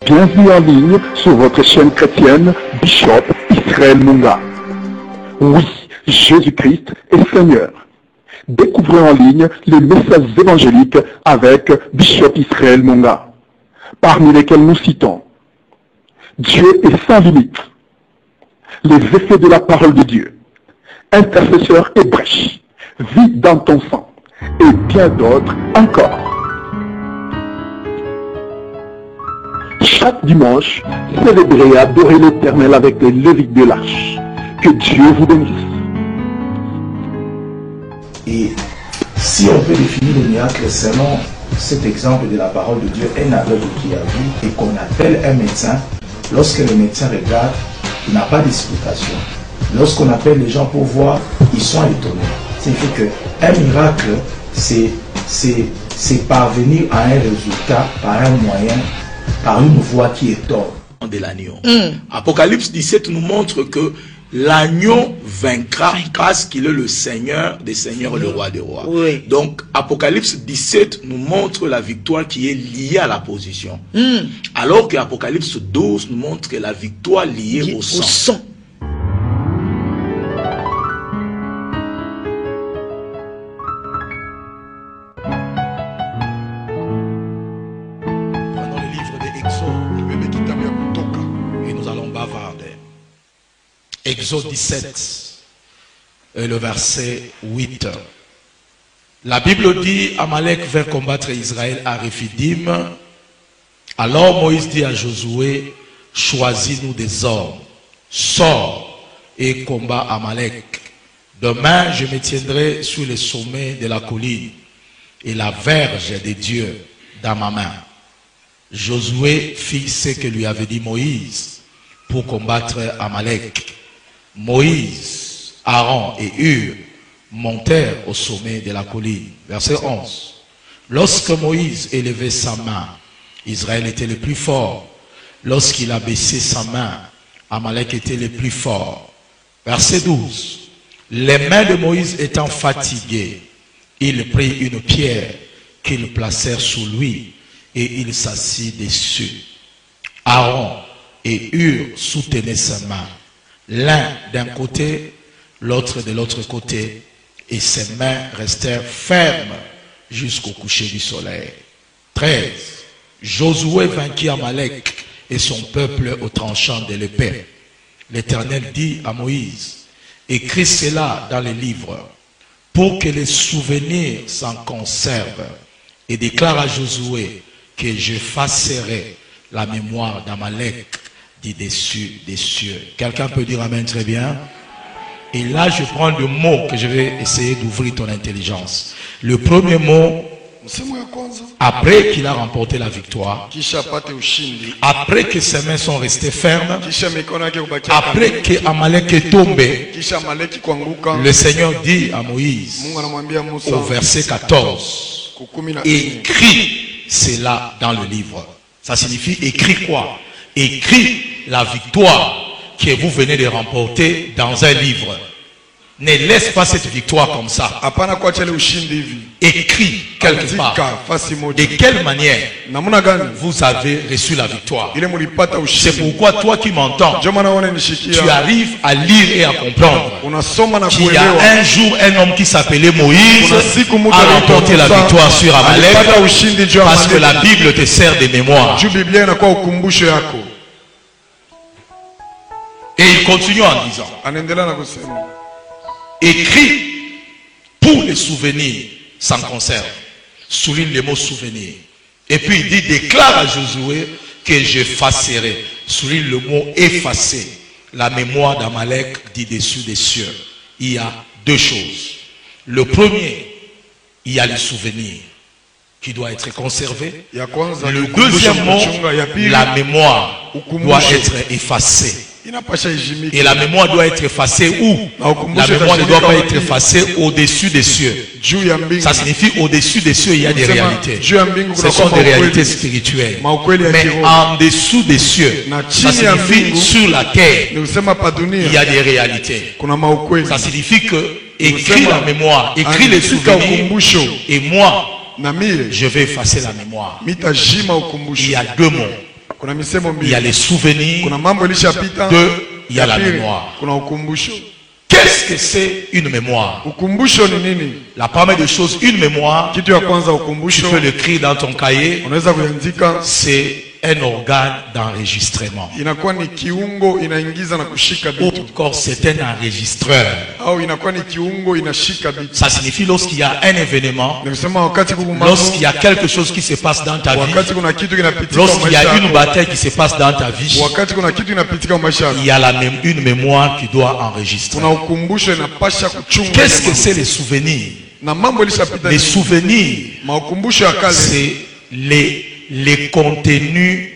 Bienvenue en ligne sur votre chaîne chrétienne Bishop Israël Munga. Oui, Jésus-Christ est Seigneur. Découvrez en ligne les messages évangéliques avec Bishop Israël Munga, parmi lesquels nous citons Dieu est sans limite, les effets de la parole de Dieu, intercesseur et brèche, vie dans ton sang, et bien d'autres encore. Chaque dimanche, célébrez et adorez l'Éternel avec les Lévites de l'Arche. Que Dieu vous bénisse. Et si on veut définir le miracle selon cet exemple de la parole de Dieu, un aveugle qui a vu et qu'on appelle un médecin, lorsque le médecin regarde, il n'a pas d'explication. Lorsqu'on appelle les gens pour voir, ils sont étonnés. C'est-à-dire qu'un miracle, c'est parvenir à un résultat par un moyen, par une voie qui étonne. De l'agneau. Apocalypse 17 nous montre que l'agneau vaincra parce qu'il est le Seigneur des seigneurs et le roi des rois. Oui. Donc Apocalypse 17 nous montre la victoire qui est liée à la position. Alors que Apocalypse 12 nous montre que la victoire liée au sang. Exode 17 et le verset 8. La Bible dit, Amalek vint combattre Israël à Rephidim. Alors Moïse dit à Josué, choisis-nous des hommes, sors et combat Amalek. Demain, je me tiendrai sur le sommet de la colline et la verge de Dieu dans ma main. Josué fit ce que lui avait dit Moïse pour combattre Amalek. Moïse, Aaron et Hur montèrent au sommet de la colline. Verset 11. Lorsque Moïse élevait sa main, Israël était le plus fort. Lorsqu'il a baissé sa main, Amalek était le plus fort. Verset 12. Les mains de Moïse étant fatiguées, il prit une pierre qu'ils placèrent sous lui et il s'assit dessus. Aaron et Hur soutenaient sa main, l'un d'un côté, l'autre de l'autre côté, et ses mains restèrent fermes jusqu'au coucher du soleil. 13. Josué vainquit Amalek et son peuple au tranchant de l'épée. L'Éternel dit à Moïse, écris cela dans les livres, pour que les souvenirs s'en conservent, et déclare à Josué que j'effacerai la mémoire d'Amalek du dessus des cieux. Quelqu'un peut dire amen très bien. Et là je prends le mot que je vais essayer d'ouvrir ton intelligence. Le premier mot, après qu'il a remporté la victoire, après que ses mains sont restées fermes, après que Amalek est tombé, le Seigneur dit à Moïse au verset 14, écris cela dans le livre. Ça signifie écris quoi? Écris la victoire que vous venez de remporter dans un livre. Ne laisse pas cette victoire comme ça. Écris quelque part. De quelle manière vous avez reçu la victoire. C'est pourquoi toi qui m'entends, tu arrives à lire et à comprendre qu'il y a un jour un homme qui s'appelait Moïse a remporté la victoire sur Amalek parce que la Bible te sert de mémoire. Et il continue en disant, écrit pour les souvenirs s'en conserve. Souligne le mot souvenir. Et puis il dit, déclare à Josué que j'effacerai. Souligne le mot effacer. La mémoire d'Amalek dit dessus des cieux. Il y a deux choses. Le premier, il y a le souvenir qui doit être conservé. Le deuxième mot, la mémoire doit être effacée. Et la mémoire doit être effacée où? La mémoire ne doit pas être effacée au-dessus des cieux. Ça signifie au-dessus des cieux, il y a des réalités. Ce sont des réalités spirituelles. Mais en dessous des cieux, ça signifie sur la terre, il y a des réalités. Ça signifie que écris la mémoire, écris les souvenirs, et moi, je vais effacer la mémoire. Il y a deux mots. Kuna misemo Il mbili. y a les souvenirs. Kuna mambo ilishapita. Deux, il y a Ya la pili, mémoire. kuna ukumbusho. Qu'est-ce que c'est une mémoire? Ukumbusho ni nini? La première des choses, une mémoire, Kitu ya kwanza tu ukumbusho. peux l'écrire dans ton cahier, Unaweza kuandika, c'est un organe d'enregistrement. inakuwa ni kiungo inaingiza na kushika Ou vitu. encore, c'est un enregistreur. Au inakuwa ni kiungo inashika vitu. Ça signifie lorsqu'il y a un événement, Nimesema wakati kuna mambo, lorsqu'il y a quelque chose qui se passe dans ta vie, wakati kuna kitu kinapitika lorsqu'il y maisha a une yako, bataille qui se passe dans ta vie, wakati kuna kitu inapitika maisha yako, il y a une mémoire qui doit enregistrer. kuna ukumbusho inapasha kuchunga. Qu'est-ce que c'est les souvenirs? Na mambo ilishapita. Les souvenirs, Maukumbusho ya kale c'est les contenus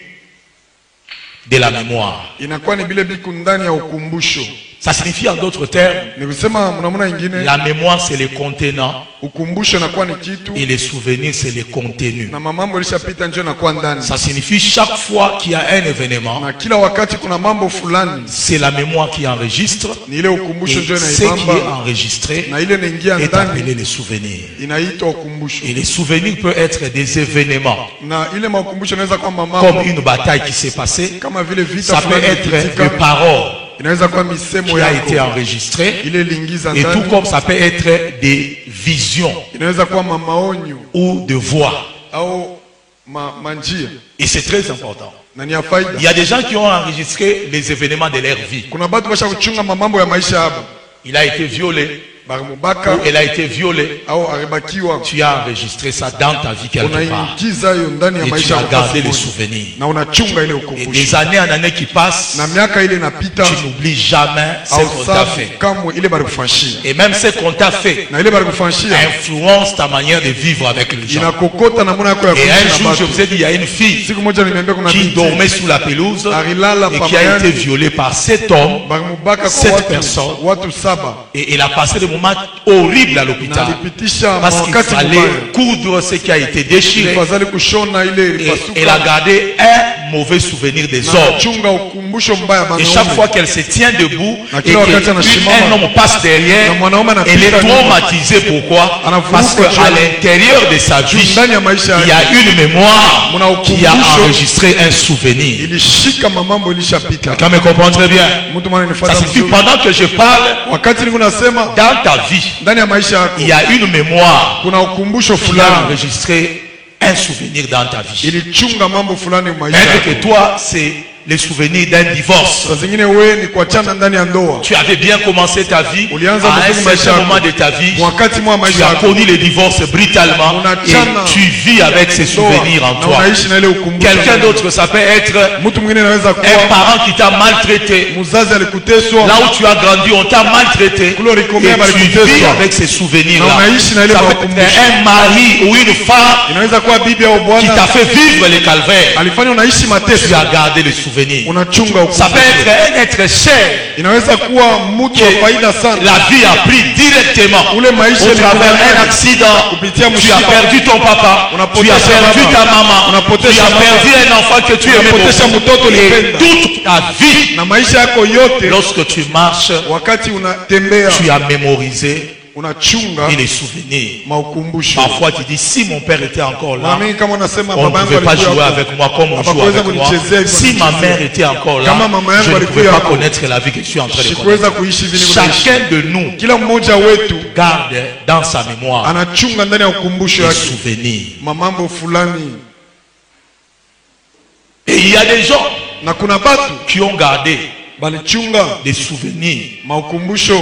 de la mémoire. inakuwa ni vile biku ndani ya ukumbusho. Ça signifie en d'autres termes, Ni kusema mnamuna ingine, la mémoire c'est les contenants ukumbusho inakuwa ni kitu et les souvenirs c'est les contenus. na mambo ilishapita ndio inakuwa ndani. Ça signifie chaque fois qu'il y a un événement, Na kila wakati kuna mambo fulani, c'est la mémoire qui enregistre ni ile ukumbusho et ndio ce qui est inaibamba enregistré na ile inaingia est appelé ndani les souvenirs. inaitwa ukumbusho. Et les souvenirs peuvent être des événements Na ile makumbusho inaweza kuwa comme mambo une bataille qui s'est passée, kama vile vita ça peut fulani être ilipitika, des paroles inaweza kuwa misemo qui a été yako enregistrée ile iliingiza et tout ndani, comme ça peut être des visions inaweza kuwa maonyo ou de voix. au manjia, Et c'est très important. na ni ya faida. Il y a des gens qui ont enregistré les événements de leur vie. Kuna batu basha kuchunga mambo ya maisha yabo, Il a été violé barimubaka ou elle a été violée. au aribakiwa, Tu as enregistré ça dans ta vie quelque part. unaingiza hiyo ndani ya Et tu maisha as yako gardé les moja. souvenirs. Na unachunga ile Et ukumbusho, des années en années qui passent, na miaka ile inapita, tu n'oublies jamais ce au qu'on t'a safi fait. kamwe ile balikufanyia, Et même ce qu'on t'a fait na ile balikufanyia influence ta manière de vivre avec les gens. inakokota namna yako ya Et kuishi un na jour, je watu. vous ai dit, il y a une fille Siku moja nimeambia kuna qui binti dormait sous la pelouse alilala et qui a été pamoja violée par cet homme. barimubaka Sept kwa watu, personnes. watu 7, Et il a passé des moments horribles à na l'hôpital. alipitisha Parce qu'il wakati fallait mbaya, coudre ce qui a été déchiré. fadhali kushona ile Et elle a ilipasuka, gardé un mauvais souvenir des na hommes. kuchunga ukumbusho mbaya Et chaque wanaume. fois qu'elle se tient debout Na et kila wakati qu'un anasimama, homme passe derrière, na mwanaume anapita elle est nyuma, traumatisée. Pourquoi? anavuruka Parce qu'à juu. l'intérieur de sa vie, ndani ya maisha il y a yake une mémoire muna qui a ukumbusho enregistré un souvenir. ilishika mamambo ilishapita. Quelqu'un me comprend très bien. Mtu mwana Ça nifuata signifie vizuri. pendant que je parle, Wakati niko nasema dans ta vie, ndani ya maisha yako il y a une mémoire kuna ukumbusho qui a fulani enregistré un souvenir dans ta vie. ilichunga mambo fulani maisha Peut-être yako. que toi, c'est les souvenirs d'un divorce. Saa zingine wewe ni kuachana ndani ya ndoa, Tu avais bien commencé ta vie. Ulianza À un vizuri maisha certain yako. moment de ta vie, wakati mwa tu maisha as yako connu le divorce brutalement Unachana. et tu vis avec ces souvenirs en na toi. unaishi na ile ukumbusho. Quelqu'un d'autre, ça peut être Mtu mwingine anaweza un kuwa parent qui t'a maltraité. mzazi alikuteswa, Là où tu as grandi, on t'a maltraité. Et Kule ulikomea tu balikuteswa. vis avec ces souvenirs-là. Na unaishi na ile Ça peut makumbusho. être un mari ou une femme inaweza kuwa bibi au qui bwana t'a fait vivre les calvaires. alifanya unaishi Tu mateso, as gardé les souvenirs. unachunga Ça peut ukumbusho. être un être cher. Inaweza kuwa mtu wa faida sana, La vie a pris directement ule maisha au travers yalikuwa d'un accident. kupitia Tu as msiba. perdu ton papa, tu as Unapoteza perdu baba. ta maman, tu Unapoteza as mama. perdu un enfant que tu aimais Unapoteza mtoto beaucoup. Et ulipenda. toute ta vie, na maisha yako yote, lorsque tu marches, wakati unatembea tu as mémorisé unachunga et les souvenirs. maukumbusho. Parfois tu dis, si mon père était encore là, Naamini kama unasema on ne baba yangu pouvait pas alikuwa jouer hapo, avec moi comme on joue hapakuweza avec moi. kunichezea hivyo Si ma nichezea. mère était encore là, Kama mama yangu je ne alikuwa pouvais pas hapo, connaître la vie que je suis en train de sikuweza connaître. kuishi vile nilivyoishi. Chacun de nous Kila mmoja wetu garde dans sa mémoire anachunga ndani ya ukumbusho des yake souvenirs. mamambo fulani, Et il y a des gens na kuna batu qui ont gardé balichunga des souvenirs maukumbusho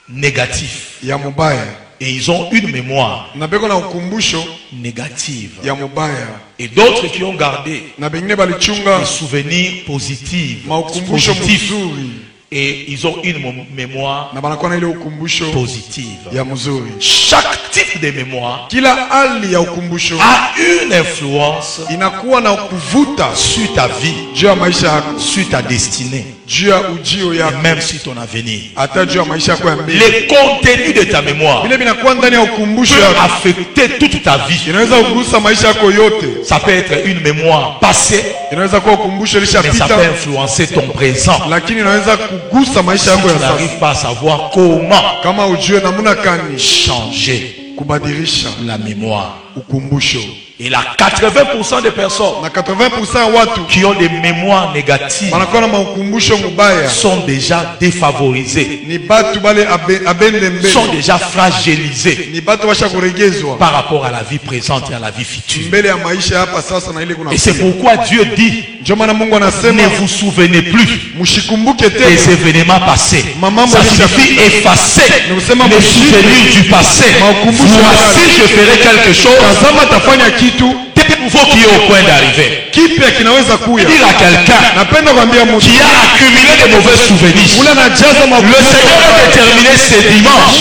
négatifs. ya mubaya, Et ils ont une mémoire na beko na ukumbusho négative. ya mubaya, Et d'autres qui ont gardé na bengine balichunga des souvenirs positifs. maukumbusho positifs. mzuri, Et ils ont une mémoire na banakuwa na ile ukumbusho positive. ya mzuri. Chaque type de mémoire Kila hali ya ukumbusho a une influence inakuwa na kuvuta sur ta vie, juu ya maisha yako, sur ta destinée, juu ya ujio et yako, même sur ton avenir. hata juu ya maisha yako ya mbele. Les contenus de ta mémoire Vile vinakuwa ndani ya ukumbusho peuvent yako, affecter toute ta vie. inaweza kugusa maisha yako yote. Ça peut être une mémoire passée, Inaweza kuwa ukumbusho mais ça peut ilishapita, influencer ton présent. lakini inaweza kugusa maisha Si yako tu ya sasa, n'arrives pas à savoir comment kama ujue namna gani changer kubadilisha la mémoire. ukumbusho. Et là, 80% des personnes Na 80% ya watu qui ont des mémoires négatives wanakuwa na ukumbusho mubaya. sont déjà défavorisés, Ni batu bale abendembe. sont déjà fragilisés Ni batu basha kuregezwa par rapport à la vie présente et à la vie future. mbele ya maisha hapa sasa na ile kuna. Et c'est pourquoi Dieu dit, Ndio maana Mungu ne anasema vous souvenez plus mshikumbuke tena des événements passés. Ça signifie effacer les souvenirs du passé. Voici, je ferai quelque chose tazama tafanya kitu de nouveau qui est au point d'arriver. kipya kinaweza kuya. Dire à quelqu'un Napenda kuambia mtu qui a accumulé de mauvais souvenirs, ule anajaza le Seigneur a déterminé ce dimanche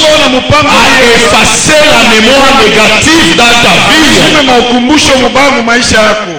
à effacer la mémoire négative dans ta vie. ukumbusho mubaya mu maisha yako.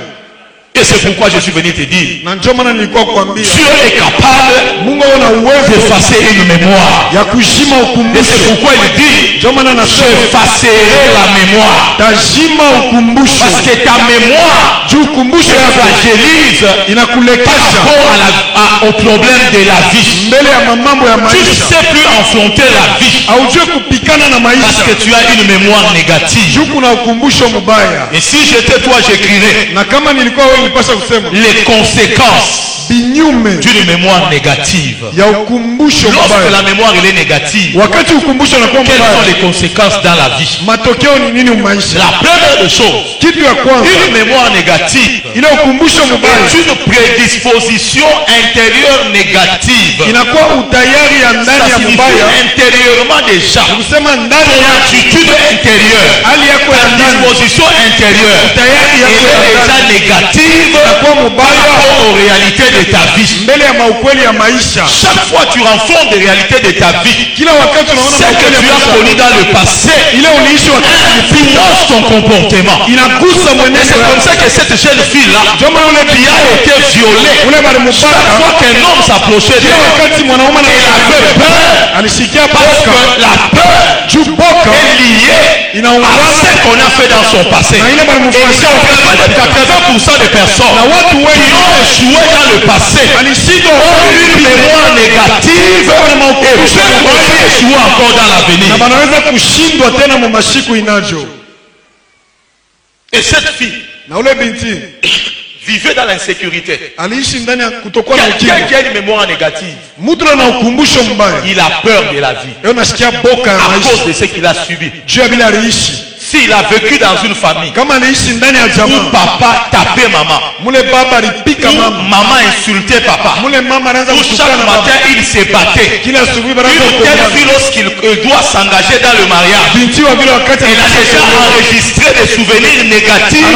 Et c'est pourquoi je suis venu te dire, Na ndio maana nilikuwa kuambia Dieu est capable Mungu ana uwezo d'effacer une mémoire. ya kushima Et ukumbusho. c'est pourquoi il dit, Ndio maana anasema j'effacerai la mémoire. tajima ukumbusho. Parce que ta mémoire Juu ukumbusho te yako fragilise par inakulekesha rapport au problème de la vie. mbele ya mambo ya Tu ne maisha. sais plus affronter la vie Haujui kupikana na parce maisha. que tu as une mémoire négative. Juu kuna ukumbusho mubaya. Et si j'étais toi, j'écrirais Na kama nilikuwa wewe nilipasha kusema les conséquences binyume d'une mémoire négative. ya ukumbusho Lorsque mubaya. la mémoire elle est négative, Wakati ukumbusho unakuwa quelles sont mbaya, les conséquences dans la vie? matokeo ni nini maisha? La première des choses, Kitu ya kwanza, une mémoire négative ile ukumbusho mubaya est une prédisposition intérieure négative. inakuwa utayari ya ndani Ça ya signifie mbaya, intérieurement déjà, kusema ndani ton ya attitude intérieure, hali yako ya ta ndani, disposition intérieure, tayari elle yako ya est déjà ndani négative inakuwa par mubaya rapport aux réalités de ta vie. mbele ya maukweli ya maisha. Chaque fois que tu rencontres des réalités de ta vie, Kila wakati unaona ce que maukweli tu ya as connu maisha, dans le passé ile uliishi wakati influence ton comportement. inagusa Et mwenendo c'est comme wako. ça que cette jeune fille-là, Ndio maana ule qui a été violée, ule bali chaque mubaya, fois qu'un homme s'approchait kila d'elle, wakati mwanaume elle avait peur. alishikia Parce boka que la peur juu boka est liée à inaungana ce qu'on a fait dans son passé. na ile bali Et c'est mufanyia vraiment de 80% des personnes na watu qui wengi ont échoué dans le passé alishindwa ont une mémoire négative et peuvent aussi échouer encore dans na l'avenir. wanaweza kushindwa tena mu mashiku inajo. Et cette fille Na ule binti vivait dans l'insécurité. aliishi ndani ya kutokuwa na Quelqu'un qui ukingo. a une mémoire négative, Mtu ana ukumbusho mbaya, il a peur de la vie yeye unasikia boka ya à maisha cause de ce qu'il a subi. juu ya vile aliishi. S'il a vécu dans une famille Kama aliishi ndani ya où jamaa, papa tapait maman, mule baba alipika où mama, maman insultait papa, mule mama anaanza où kutukana chaque baba, matin il se battait. kila asubuhi banaanza Une telle kugombana. fille, lorsqu'il doit s'engager dans le mariage, Binti wa vile wakati elle a déjà enregistré des souvenirs négatifs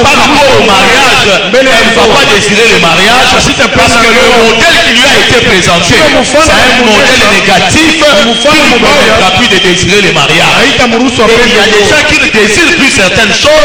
par rapport au mariage. Elle ne va pas désirer le mariage parce que le modèle qui lui a été présenté, c'est un modèle négatif qui ne permettra plus de désirer le mariage. haitamruhusu Et il y a apende des gens qui ne désirent plus certaines choses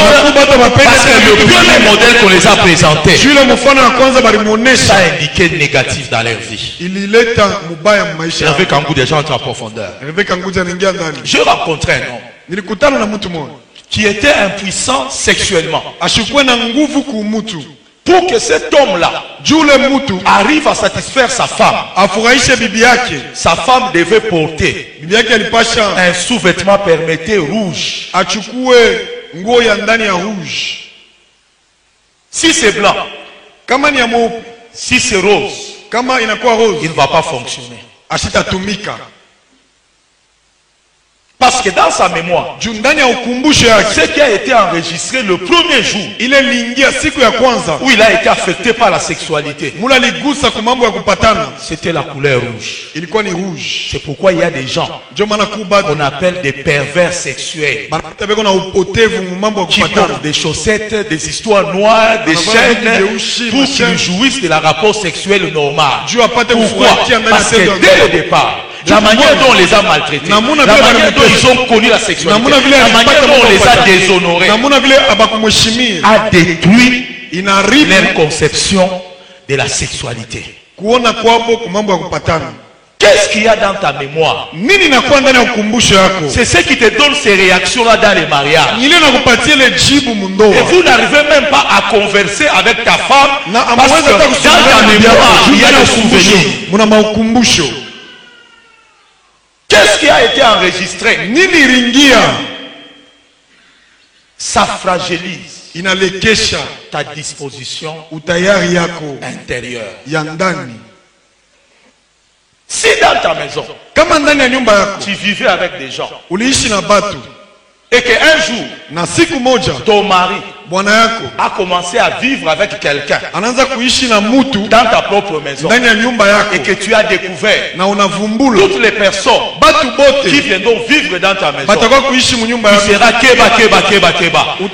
parce que le premier modèle qu'on les a présenté, Jule mfano wa kwanza ça balimuonesha a indiqué négatif dans leur vie. ilileta mubaya mu maisha J'avais yao. qu'un goût des gens en profondeur. Rebeka nguja anaingia ndani. Je rencontrais un homme Nilikutana na mtu mmoja qui était impuissant sexuellement. ashukwe na nguvu kumutu. Pour que cet homme-là Jule mtu arrive à satisfaire sa femme, afurahishe bibi yake. sa femme devait porter Bibi yake alipasha un sous-vêtement permetté rouge. achukue nguo ya ndani ya rouge. Si c'est blanc, Kama ni ya mweupe, si c'est rose, kama inakuwa il rose, ne va pas fonctionner. asitatumika. Parce que dans sa mémoire, Juu ndani ya ukumbusho yake ce qui a été enregistré le premier jour ile liingia siku ya kwanza, où il a été affecté par la sexualité, mula aligusa kwa mambo ya kupatana, c'était la couleur rouge. ilikuwa ni rouge. C'est pourquoi il y a des gens Ndio maana kuba qu'on appelle des pervers sexuels banapata beko na upotevu mu mambo ya qui kupatana. portent des chaussettes, des histoires noires, des chaînes pour qu'ils jouissent de la rapport sexuel normal. Juu apate Pourquoi? kufurahikia ndani ya Parce que tendo. dès le départ, la manière dont on les a maltraités, la Namuna vile manière dont walimtesa. ils ont connu la sexualité, Namuna vile la manière alipata dont on les a kupatana. déshonorés, Namuna vile abakumheshimia a détruit inaharibu leur conception de la sexualité. kuona kwabo kwa mambo ya kupatana. Qu'est-ce qu'il y a dans ta mémoire? Nini inakuwa ndani ya ukumbusho yako? C'est ce qui te donne ces réactions-là dans les mariages. Ile nakupatia ile jibu Et mundoa. vous n'arrivez même pas à converser avec ta femme Na parce amaweza que hata dans kusungana ta na bibi mémoire, yako. il y a Juu des souvenirs. muna maukumbusho. Qu'est-ce qui a été enregistré? Nini ringia? ça fragilise inalekesha ta disposition utayari yako intérieure. ya ndani. Si dans ta maison, Kama ndani ya nyumba yako tu vivais avec des gens uliishi na batu et qu'un jour, na siku moja ton mari bwana yako a commencé à vivre avec quelqu'un anaanza kuishi na mutu dans ta propre maison ndani ya nyumba et que yako tu as découvert na unavumbula toutes les personnes batu qui bote viendront vivre dans ta maison, batakuwa kuishi munyumba tu yako, seras keba.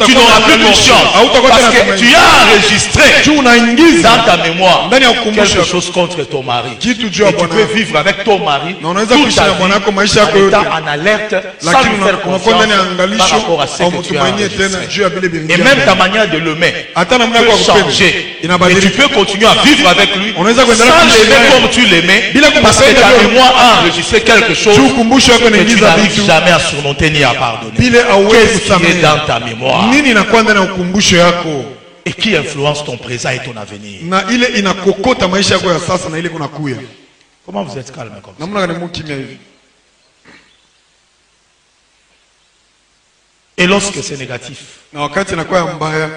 Tu n'auras plus confiance parce que tu as enregistré juu unaingiza dans ta mémoire ndani ya ukumbusho quelque chose contre ton mari. kitu juu Et ya tu bwana peux yako, vivre avec ton mari na unaweza toute kuishi ta na bwana vie yako maisha yako en yote, étant en alerte sans lakini lui faire unakuwa ndani ya confiance par angalisho rapport à ce au que tu as mtumainie tena enregistré. juu ya vile Et vingia même ta manière de l'aimer hata namna peut yako ya kupenda changer. Et tu inabadilika. peux continuer à vivre avec lui Unaweza sans kuendelea kuishi l'aimer naye comme tu l'aimais bila parce que kumpenda ta vile mémoire a enregistré quelque chose juu ukumbusho wako que tu unaingiza n'arrives vitu jamais à surmonter ni à pardonner. vile hauwezi Qu'est-ce qui est kusamehe. dans ta mémoire Nini inakuwa ndani ya ukumbusho yako et qui influence ton présent et ton avenir? na ile inakokota maisha yako ya sasa na ile kunakuya. Comment vous êtes calme comme ça? Namna gani mukimya hivi? Et lorsque c'est négatif, Na wakati inakuwa ya mbaya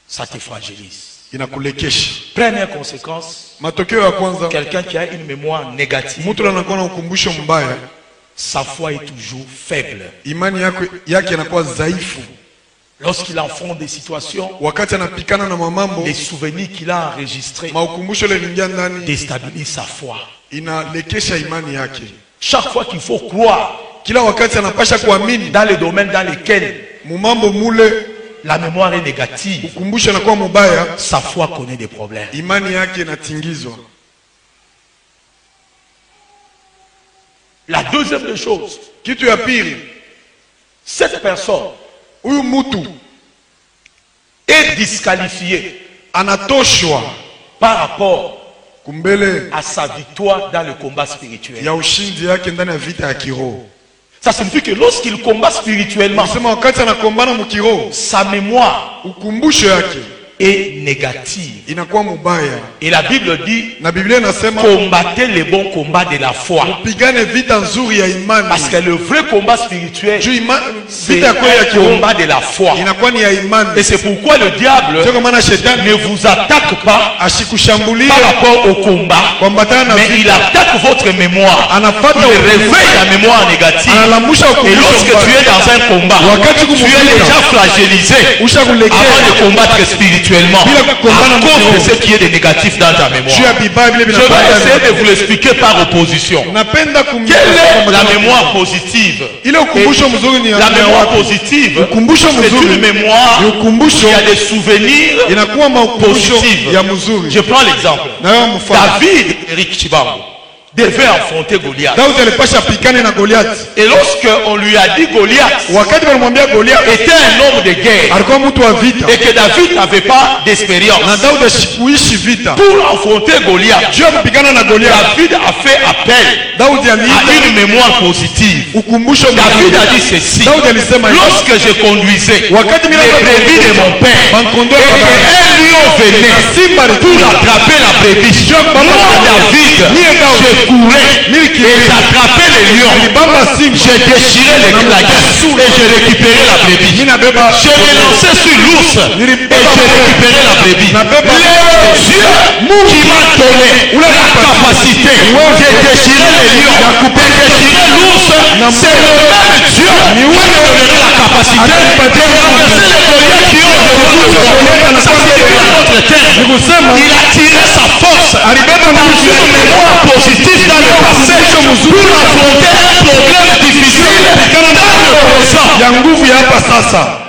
ça te fragilise. inakulekesha. Première conséquence, Matokeo ya kwanza, quelqu'un qui a une mémoire négative, mtu anakuwa na ukumbusho mbaya, sa foi est toujours faible. imani yake inakuwa dhaifu. Lorsqu'il enfronte des situations, Wakati anapikana na mamambo, les souvenirs qu'il a enregistrés maukumbusho ile lingia ndani déstabilisent sa foi. inalekesha imani yake. Chaque fois qu'il faut croire Kila wakati anapasha kuamini dans les domaines dans lesquels mumambo mule la mémoire est négative, ukumbusho anakuwa mubaya, sa foi connaît des problèmes. imani yake inatingizwa. La deuxième des choses, Kitu ya pili, cette personne huyu mtu est disqualifiée anatoshwa par rapport kumbele à sa victoire dans le combat spirituel. ya ushindi yake ndani ya vita ya kiroho. Ça signifie que lorsqu'il combat spirituellement, Nasema wakati anakombana mukiroho, sa mémoire ukumbusho yake est négative. inakuwa mubaya, Et la Bible dit, na Biblia inasema combattez les bons combats de la foi. pigane vita nzuri ya imani. Parce que le vrai combat spirituel, Juu c'est vita ya kweli ya un kiroho combat de la foi. inakuwa ni ya imani. Et c'est pourquoi le diable Sio kwa maana shetani ne vous attaque pas ashikushambulia par rapport au combat, kuambatana na mais il vita, attaque votre mémoire. anafata Il réveille la mémoire négative. analamusha Et ukumbusho lorsque tu es mbaya. dans un combat, Wakati tu es kumuvita, déjà fragilisé ushakulekea avant de combattre spirituellement Bila kukombana à cause de mkiroho. ce qui est de négatif dans ta mémoire. juu ya vibaya vile Je vais vinapata. essayer de vous l'expliquer par opposition. Napenda Quelle est la mémoire positive? ile ukumbusho mzuri ni La ya mémoire wapi? positive, Ukumbusho c'est mzuri une mémoire ni ukumbusho qui a des souvenirs inakuwa maukumbusho positifs. ya mzuri. Je prends l'exemple. Na wewe mfano, David, Eric Chibango, devait affronter Goliath. Daudi alipasha pikane na Goliath. Et lorsque on lui a dit Goliath Wakati walimwambia Goliath était un homme de guerre alikuwa mtu wa vita et que David n'avait pas d'expérience na Daudi asikuishi vita, pour affronter Goliath, juu ya kupigana na Goliath, David a fait appel Daudi à aliita une mémoire positive. ukumbusho David a mzuri. dit ceci: Daudi alisema hivi, lorsque je conduisais wakati les mimi brebis de mon père Bankondo et ya baba yangu. qu'un lion venait Simba pour attraper la brebis, moi David, je courais et j'attrapais les lions, je déchirais la caisse et je récupérais la brebis. Je me lançais sur l'ours et je récupérais la brebis. Le Dieu qui m'a donné la capacité de déchirer les lions, de déchirer l'ours, c'est le même Dieu qui m'a donné la capacité de renverser les Goliaths qui ont devant nous. Ça signifie en notre terme, il a tiré sa force dans une mémoire positive dans le passé pour affronter un problème difficile dans le présent. ya nguvu ya hapa sasa.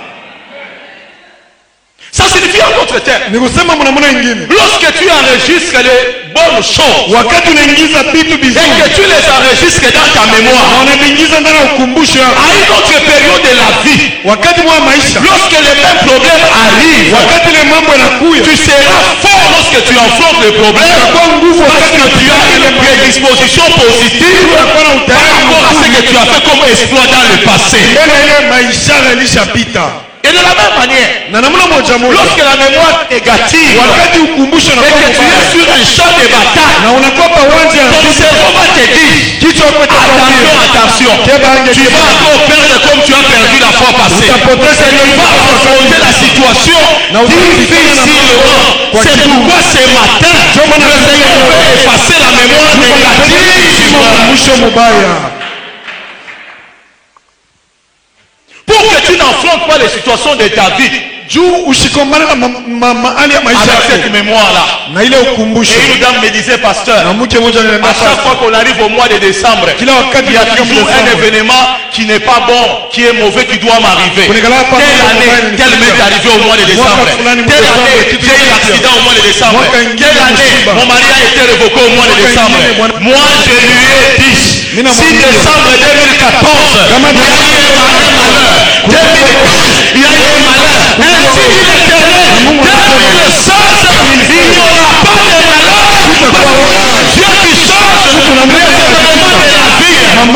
Ça signifie en d'autres termes, Ni kusema mnamuna ingine, lorsque tu enregistres les bonnes choses wakati unaingiza vitu et vizuri que tu les enregistres dans ta mémoire, na unaviingiza ndani ya ukumbusho yako, à une autre période de la vie, wakati mwa maisha, lorsque les mêmes problèmes arrivent, wakati ile mambo yanakuya, tu seras fort lorsque tu affrontes les problèmes kwa nguvu parce wakati que tu as une prédisposition positive unakuwa na par utayari rapport à ce que tu as fait comme exploit dans le passé. mbele ile maisha yalishapita. Et de la même manière, Na namna moja moja, lorsque la mémoire négative wakati ukumbusho et unakuwa que tu es mbaya sur un champ de bataille, na unakuwa pawanja ya ton cerveau va te dire, kichwa attention. Tu vas encore perdre comme tu as perdu la fois passée. Tu vas affronter la situation difficilement. C'est pourquoi ce matin, le Seigneur veut effacer la mémoire négative. Pour que tu n'affrontes pas les situations de ta vie avec cette mémoire-là. Et une dame me disait, pasteur, à chaque fois qu'on arrive au mois de décembre, il y a toujours un événement qui n'est pas bon, qui est mauvais, qui doit m'arriver. Telle année, tel m'est arrivé au mois de décembre. Telle année, j'ai eu l'accident au mois de décembre. Telle année, mon mari a été révoqué au mois de décembre. Moi, je lui ai dit, si décembre 2014, il y a eu un malheur. 2015, il y a eu un malheur. Ainsi dit l'Éternel, 2016, il n'y aura pas de malheur. Dieu qui change les événements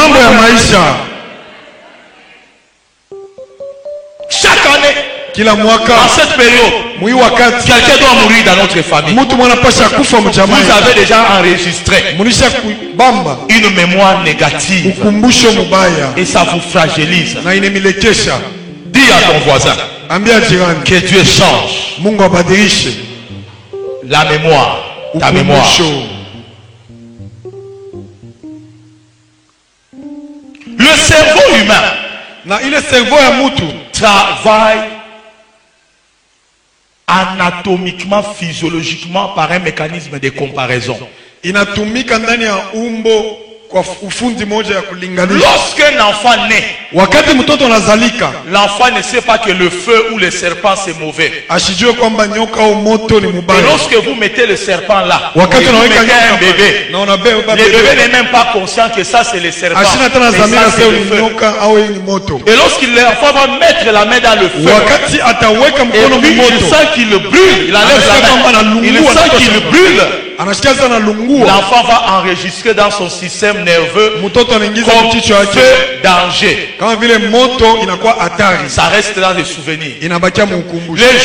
de la vie. Chaque année, dans cette période, quelqu'un doit mourir dans notre famille. Vous avez déjà enregistré une mémoire négative et ça vous fragilise. Dis à ton voisin que Dieu change la mémoire, ta mémoire. Le cerveau humain travaille anatomiquement, physiologiquement par un mécanisme de comparaison. Lorsqu'un enfant naît, l'enfant ne sait pas que le feu ou le serpent c'est mauvais. Et lorsque vous mettez le serpent là, et vous mettez un bébé, le bébé n'est même pas conscient que ça c'est le serpent. Mais ça, c'est le feu. Et lorsqu'il l'enfant va mettre la main dans le feu, et puis il sent qu'il brûle, il enlève la main, il sent qu'il brûle. L'enfant va enregistrer dans son système nerveux comme feu, danger. Ça reste dans les souvenirs. Les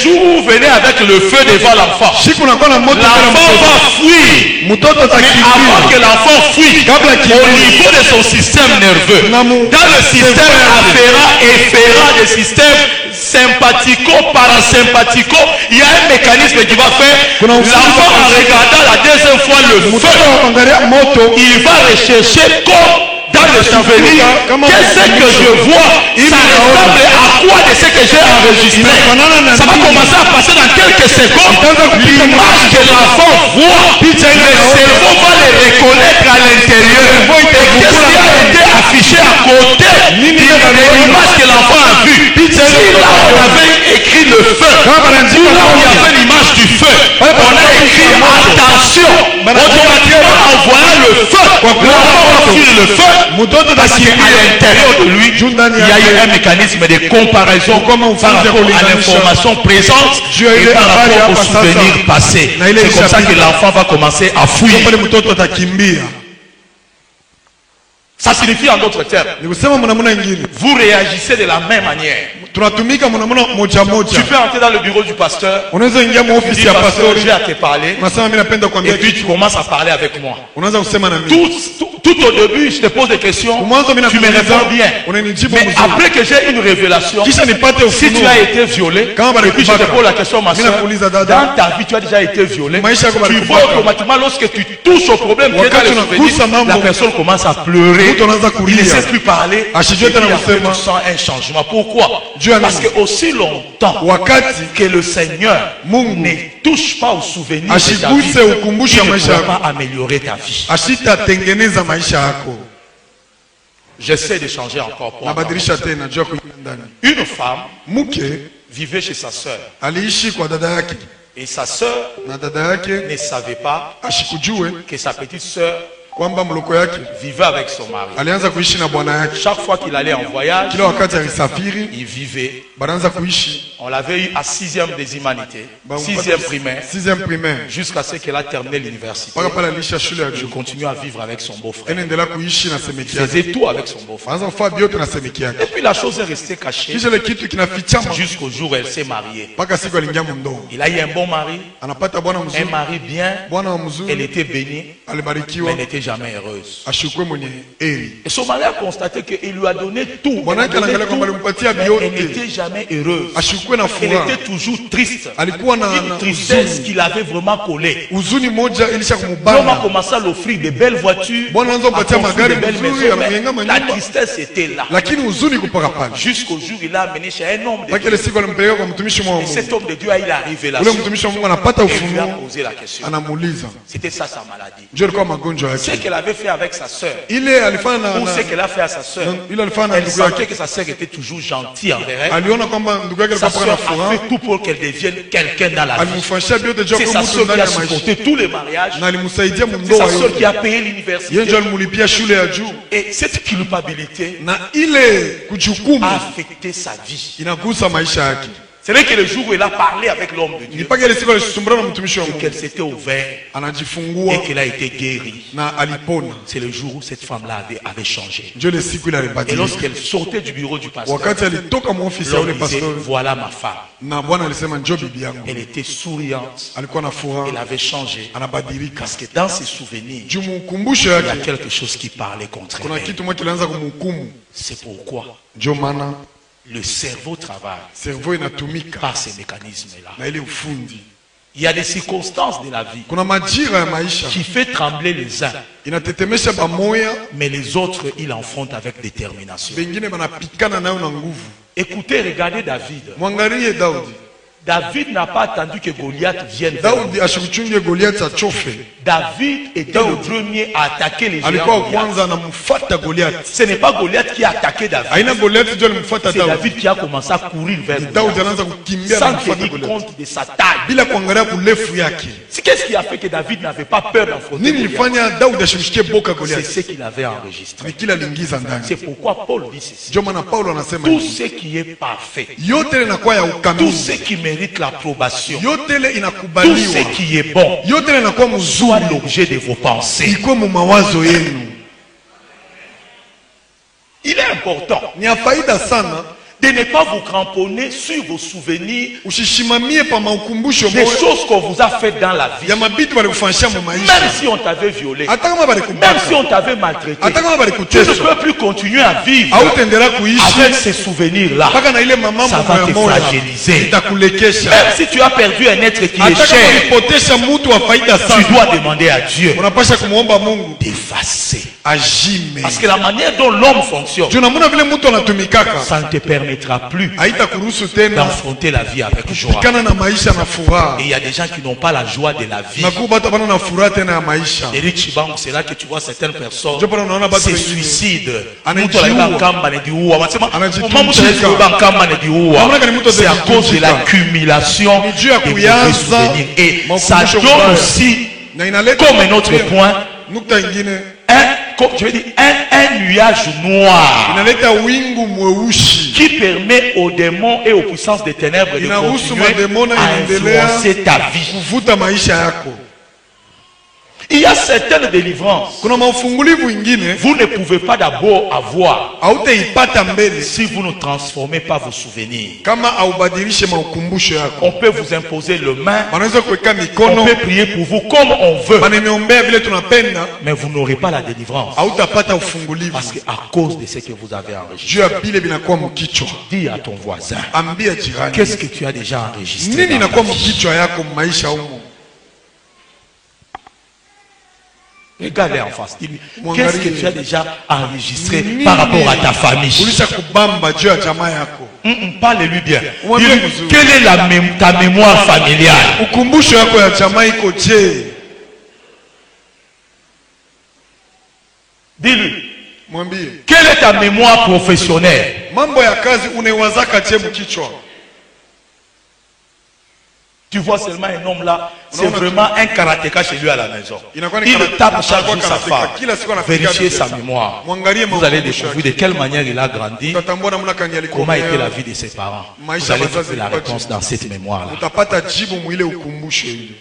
jours où vous venez avec le feu devant l'enfant, l'enfant va fuir. Mais avant que l'enfant fuit, au niveau de son système nerveux, dans le système afférent et efférent des systèmes sympathico-parasympathico, il y a un mécanisme qui va faire l'enfant en regardant la deuxième fois le feu, il va rechercher comme dans le souvenir, qu'est-ce que je vois, ça ressemble à quoi de ce que j'ai enregistré. Ça va commencer à passer dans quelques secondes. L'image que l'enfant voit, le cerveau va le reconnaître à l'intérieur. Et qu'est-ce qui a été affiché à côté de l'image que l'enfant a vue. Si là on avait écrit le feu, là où il y avait l'image du feu, on a écrit attention. Automatiquement en voyant le feu, l'enfant va fuir le feu. Parce qu'à l'intérieur de lui, il y a eu un mécanisme de comparaison par rapport à l'information présente et par rapport au souvenir passé. C'est comme ça que l'enfant va commencer à fuir. Ça signifie en d'autres termes, vous réagissez de la même manière. Tu peux entrer dans le bureau du pasteur, tu dis pasteur, j'ai à te parler, et puis tu commences à parler avec moi. Tout au début, je te pose des questions, tu me réponds bien. Mais après que j'ai une révélation, si tu as été violé, et puis je te pose la question, ma soeur, dans ta vie tu as déjà été violé, tu vois automatiquement lorsque tu touches au problème qui est dans le souvenir, la personne commence à pleurer. Il ne sait plus parler. Et puis après, tu sens un changement. Pourquoi? Parce que aussi longtemps que le Seigneur ne touche pas au souvenir de ta vie, il ne pourra pas améliorer ta vie. J'essaie de changer encore pour une femme vivait chez sa sœur. Et sa sœur ne savait pas que sa petite sœur vivait avec son mari. Chaque fois qu'il allait en voyage, il vivait. On l'avait eu à 6e des humanités, 6e primaire, jusqu'à ce qu'elle a terminé l'université. Je continue à vivre avec son beau-frère. Il faisait tout avec son beau-frère. Et puis la chose est restée cachée jusqu'au jour où elle s'est mariée. Il a eu un bon mari, un mari bien, elle était bénie, mais elle n'était jamais heureuse. ashukwe mwenye heri. Et son mari a constaté qu'il lui a donné tout. Mwanamke anaangalia kwamba alimpatia Mais vyote. elle n'était jamais heureuse. Ashukwe na Elle furaha. était toujours triste. Alikuwa na Une tristesse qui l'avait vraiment collée. huzuni moja ilisha L'homme a kumubana. commencé à l'offrir de belles voitures, Bwana anaanza à kupatia construire magari de belles mzuri, maisons, mais anajenga la manyumba. tristesse était là. Lakini huzuni kupaka pale. Jusqu'au jour où il a amené chez un homme de Mpaka ile Dieu. siku alimpeleka kwa mtumishi wa Et Mungu. cet homme de Dieu, il est arrivé là. Ule mtumishi wa Mungu anapata Et il lui a ufunuo, posé la question. anamuuliza. C'était ça sa maladie. Ndio alikuwa magonjwa Ce yake. qu'elle avait fait avec sa sœur, Ile alifanya ou ce na qu'elle a fait à sa sœur, ile alifanya na elle ndugu sentait yake. que sa sœur était toujours gentille envers elle. Aliona kwamba ndugu yake Sa alikuwa na sœur a furaha. fait tout pour qu'elle devienne quelqu'un dans la vie. Alimfanyia vyote juu C'est kwa sa mtu sœur qui ndani a ya maisha. supporté tous les mariages. Na alimsaidia C'est mundoa sa sœur qui yote. a payé Yeye l'université. ndio alimlipia shule ya juu. Et cette culpabilité Na ile kujukumu a affecté sa vie. inagusa maisha yake. C'est vrai que le jour où elle a parlé avec l'homme de Ni Dieu, mpaka ile siku alisumbana na mtumishi wa Mungu. qu'elle s'était ouverte Anajifungua et qu'elle a été guérie. na alipona. C'est le jour où cette femme-là avait changé. Ndio ile siku ile Et alibadilika. lorsqu'elle sortait du bureau du pasteur, Wakati alitoka mu ofisi ya ule l'homme disait, pastor voilà ma femme. na Bwana alisema njoo bibi yangu. Elle était souriante. Alikuwa na Elle furaha, avait changé. anabadilika. Parce que dans ses souvenirs, Juu mukumbusho il y a yake quelque chose qui parlait contre kuna elle. kitu moja kilianza kumhukumu. C'est pourquoi Ndio maana le cerveau travaille servo inatumika par ces mécanismes-là. na ile ufundi. Il y a des circonstances de la vie Kuna majira ya maisha qui fait trembler les uns, inatetemesha bamoya, mais les autres, ils affrontent avec détermination. bengine banapikana nayo na nguvu. Écoutez, regardez David. Mwangalie Daudi. David n'a pas attendu que Goliath vienne vers lui. Daudi ashimchunge Goliath achofe. David était le premier à attaquer les Alikuwa géants. Goliath. kwanza anamfuata Goliath. Ce n'est pas Goliath qui a attaqué David. Aina Goliath ndio alimfuata C'est Daudi. David qui a commencé à courir vers Daudi Goliath anaanza kukimbia na sans kumfuata tenir Goliath compte de sa taille. bila kuangalia kurefu yake. Qu'est-ce qui a fait que David n'avait pas peur d'affronter Nini Goliath? ilifanya Daudi ashimshikie boka C'est Goliath? ce qu'il avait enregistré. Ni kila aliingiza ndani. C'est pourquoi Paul dit ceci. Ndio maana Paulo anasema Tout hivi. ce qui est parfait, Yote ile inakuwa ya tout ukamilifu. ce qui mérite l'approbation, Yote ile tout inakubaliwa. ce qui est bon, Yote ile inakuwa soit mzuri. l'objet de vos pensées. Iko mu mawazo yenu. Il est important Ni ya faida sana de ne pas vous cramponner sur vos souvenirs usishimamie pa maukumbusho des moja choses qu'on vous a faites dans la vie. ya mabitu balikufanyisha mu Même maisha. si on t'avait violé, Hata kama même balikubaka, si on t'avait maltraité, hata kama tu ne balikutesa, peux plus continuer à vivre hautaendelea kuishi avec ces souvenirs-là. mpaka na ile mamambo Ça va te moya fragiliser. itakulekesha. Même si tu as perdu un être qui est Hata kama cher, ulipotesha mtu wa faida tu sana, dois demander à Dieu unapasha kumwomba Mungu d'effacer. ajime. Parce que la manière dont l'homme fonctionne, Juu namuna vile mtu anatumikaka ça ne te permettra plus haitakuruhusu tena d'affronter la vie avec joie. pikana na maisha na furaha. Et il y a des gens qui n'ont pas la joie de la vie. Nakuwa batu bana na furaha tena ya maisha. Eric Chibangu, c'est là que tu vois certaines personnes Ndio pale unaona batu se wengine suicident. Anajiua. Mtu anaiba nkamba anajiua. Wanasema Anajitunjika. mtu anaiba nkamba anajiua. Hamna kani mtu C'est à cause de atajitunjika. l'accumulation Ni juu ya des mauvais kuyaanza souvenirs. Et ça makumbusho donne mbaya. aussi, na inaleta comme un autre point, nukta ingine je veux dire, un nuage noir inaleta wingu mweusi qui permet aux démons et aux puissances des ténèbres de inaruhusu continuer mademoni à inaendelea influencer ta vie. kuvuta maisha yako. Il y a certaines délivrances. Kuna maufungulivu ingine Vous ne pouvez pas d'abord avoir hautaipata mbele si vous ne transformez pas vos souvenirs. kama haubadilishe maukumbusho yako. On peut vous imposer le main, Wanaweza kuweka on mikono, peut prier pour vous comme on veut, bananiombea vile tunapenda, mais vous n'aurez pas la délivrance. hautapata ufungulivu Parce qu'à cause de ce que vous avez enregistré, juu ya vile vinakuwa mkichwa. dis à ton voisin, Ambia jirani, qu'est-ce que tu as déjà enregistré nini dans ta inakuwa vie? mkichwa yako maisha humo. Regarde-les en face. Dis-lui, Mwangalie. qu'est-ce que tu as déjà enregistré Nini par rapport à ta famille? ulisha kubamba juu ya jamaa yako. Parle-lui bien. Mwambie Dis-lui, mzuri. quelle est ta mémoire familiale? Ukumbusho yako ya jamaa iko je? Dis-lui, Mwambie quelle est ta mémoire professionnelle? mambo ya kazi unaiwazaka je mkichwa. Tu vois seulement un homme là, c'est Non, vraiment un karatéka chez lui à la maison. Il n'a pas de Il karaté- tape chaque anakuwa jour sa karatéka. femme. Kila siku anapiga Vérifiez mzee. sa mémoire. Mwangalie Vous allez makumbusho découvrir de yake. quelle manière il a grandi, Utatambua namna gani comment alikuwa. était la vie de ses parents. Maisha Vous allez wazazi trouver la walikuwa réponse dans cette mémoire-là. Utapata jibu mwile ukumbusho ile.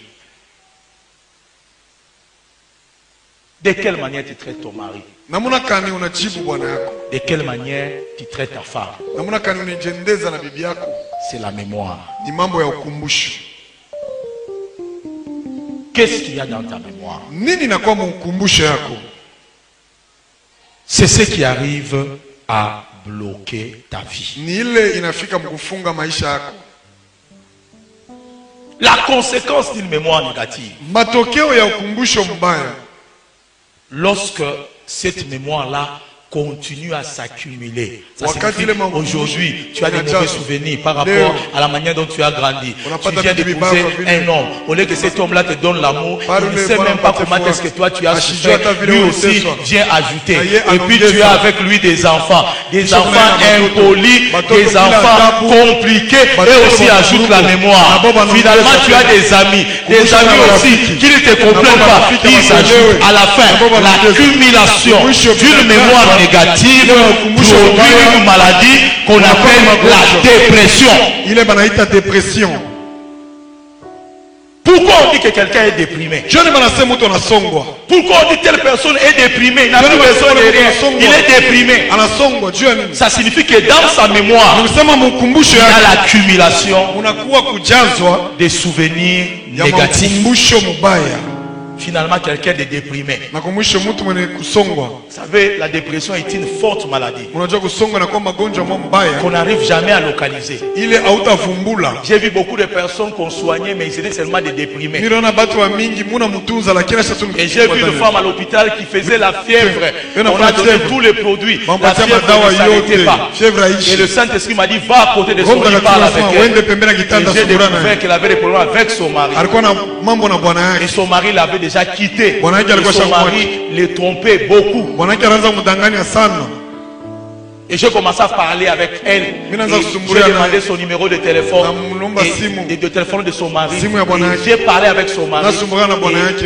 De quelle manière tu traites ton mari? Namuna kani unajibu bwana yako. De quelle manière tu traites ta femme? Namuna kani unijendeza na bibi yako. C'est la mémoire. Ni mambo ya ukumbusho. Qu'est-ce qu'il y a dans ta mémoire? Nini inakuwa mkumbusho yako? C'est ce qui arrive à bloquer ta vie. Ni ile inafika mkufunga maisha yako. La conséquence d'une mémoire négative. Matokeo ya ukumbusho mbaya. Lorsque cette mémoire-là continue à s'accumuler. Ça Wakati signifie ile aujourd'hui, tu as des inajaza. mauvais souvenirs par rapport Leo. à la manière dont tu as grandi. Unapata Tu viens vitu d'épouser vibaya kwa vile. un homme. Au lieu que cet homme-là te donne l'amour, Pale il ne ule sait bwana même pas mpate comment furaha. est-ce que toi tu as Ashijua souffert. hata vile Lui uliteswa. aussi vient ajouter. Na yeye Et puis tu anaongeza. as avec lui des enfants. Des Kisha enfants mnaye na watoto. impolis, Watoto des bila enfants adabu. compliqués. Et Watoto aussi wa ajoute kuruku. la mémoire. Na baba anaongeza Finalement, tu as tena. des amis. Des Kumbusha amis na aussi marafiki. qui ne te Na comprennent baba pas. marafiki Ils hawakuelewi. ajoutent à la fin Na baba anaongeza. l'accumulation Mwisho d'une bila mémoire adabu. négative Ndio ukumbusho produit mbaya. une maladie qu'on Unakuwa appelle magonjwa. la dépression. Ile banaita depression. Pourquoi on dit que quelqu'un est déprimé? Joni banasema mtu anasongwa. Pourquoi on dit telle personne est déprimée? Il n'a Joni plus besoin de banasema mtu rien. anasongwa. Il est déprimé. Anasongwa juu ya nini? Ça signifie que dans sa mémoire, Nikusema mkumbusho il y a yake l'accumulation unakuwa kujazwa des souvenirs ya négatifs. makumbusho mubaya. Finalement, quelqu'un de déprimé. Nakumbusho mtu mwenye kusongwa. Vous savez, la dépression est une forte maladie Unajua kusongwa na kwa magonjwa mbaya qu'on n'arrive jamais à localiser. ile hautavumbula. J'ai vu beaucoup de personnes qu'on soignait, mais ils étaient seulement des déprimés. Niliona watu wa mingi muna mtunza lakini acha tu. Et j'ai vu une femme à l'hôpital qui faisait la fièvre. On a donné tous les produits. La fièvre ne s'arrêtait pas. Et le Saint-Esprit m'a dit, va à côté de son lit, parle avec elle. Et j'ai découvert qu'elle avait des problèmes avec son mari. Alikuwa na mambo na bwana Et yake. son mari l'avait déjà quitté. Bwana yake Et alikuwa son shamwacha. mari le trompait beaucoup. Bwana yake anaanza kumdanganya sana. Et j'ai commencé à parler avec elle. Et j'ai demandé son numéro de téléphone et de téléphone de son mari. Et j'ai parlé avec son mari.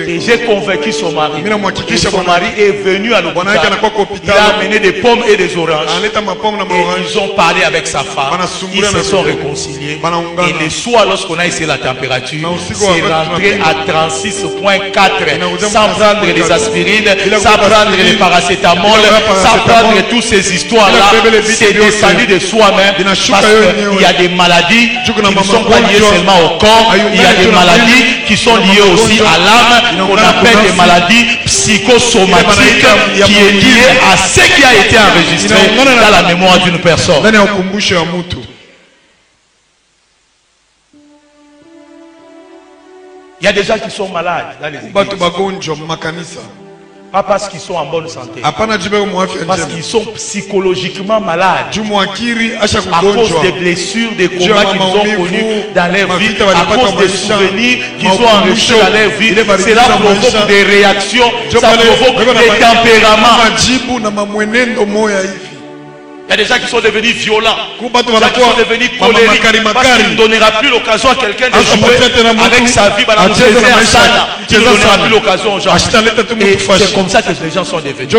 Et j'ai convaincu son mari. Et son mari est venu à l'hôpital. Il a amené des pommes et des oranges. Et ils ont parlé avec sa femme. Ils se sont réconciliés. Et le soir, lorsqu'on a essayé la température, c'est rentré à 36,4 sans prendre les aspirines, sans prendre les paracétamol, sans prendre toutes ces histoires-là. C'est descendu de soi-même parce qu'il y a des maladies qui ne sont pas liées seulement au corps, il y a des maladies qui sont liées aussi à l'âme, qu'on appelle des maladies psychosomatiques, qui est liée à ce qui a été enregistré dans la mémoire d'une personne. Il y a des gens qui sont malades dans les églises. Pas parce qu'ils sont en bonne santé, parce qu'ils sont psychologiquement malades à cause des blessures, des combats qu'ils ont connus dans leur vie, à cause des souvenirs qu'ils ont enregistrés dans leur vie. Cela provoque des réactions, ça provoque des tempéraments. Il y a des gens qui sont devenus violents, des gens qui sont devenus colériques, parce qu'il ne donnera plus l'occasion à quelqu'un de jouer avec sa vie. Il ne donnera plus l'occasion aux gens. Et c'est comme ça que les gens sont devenus.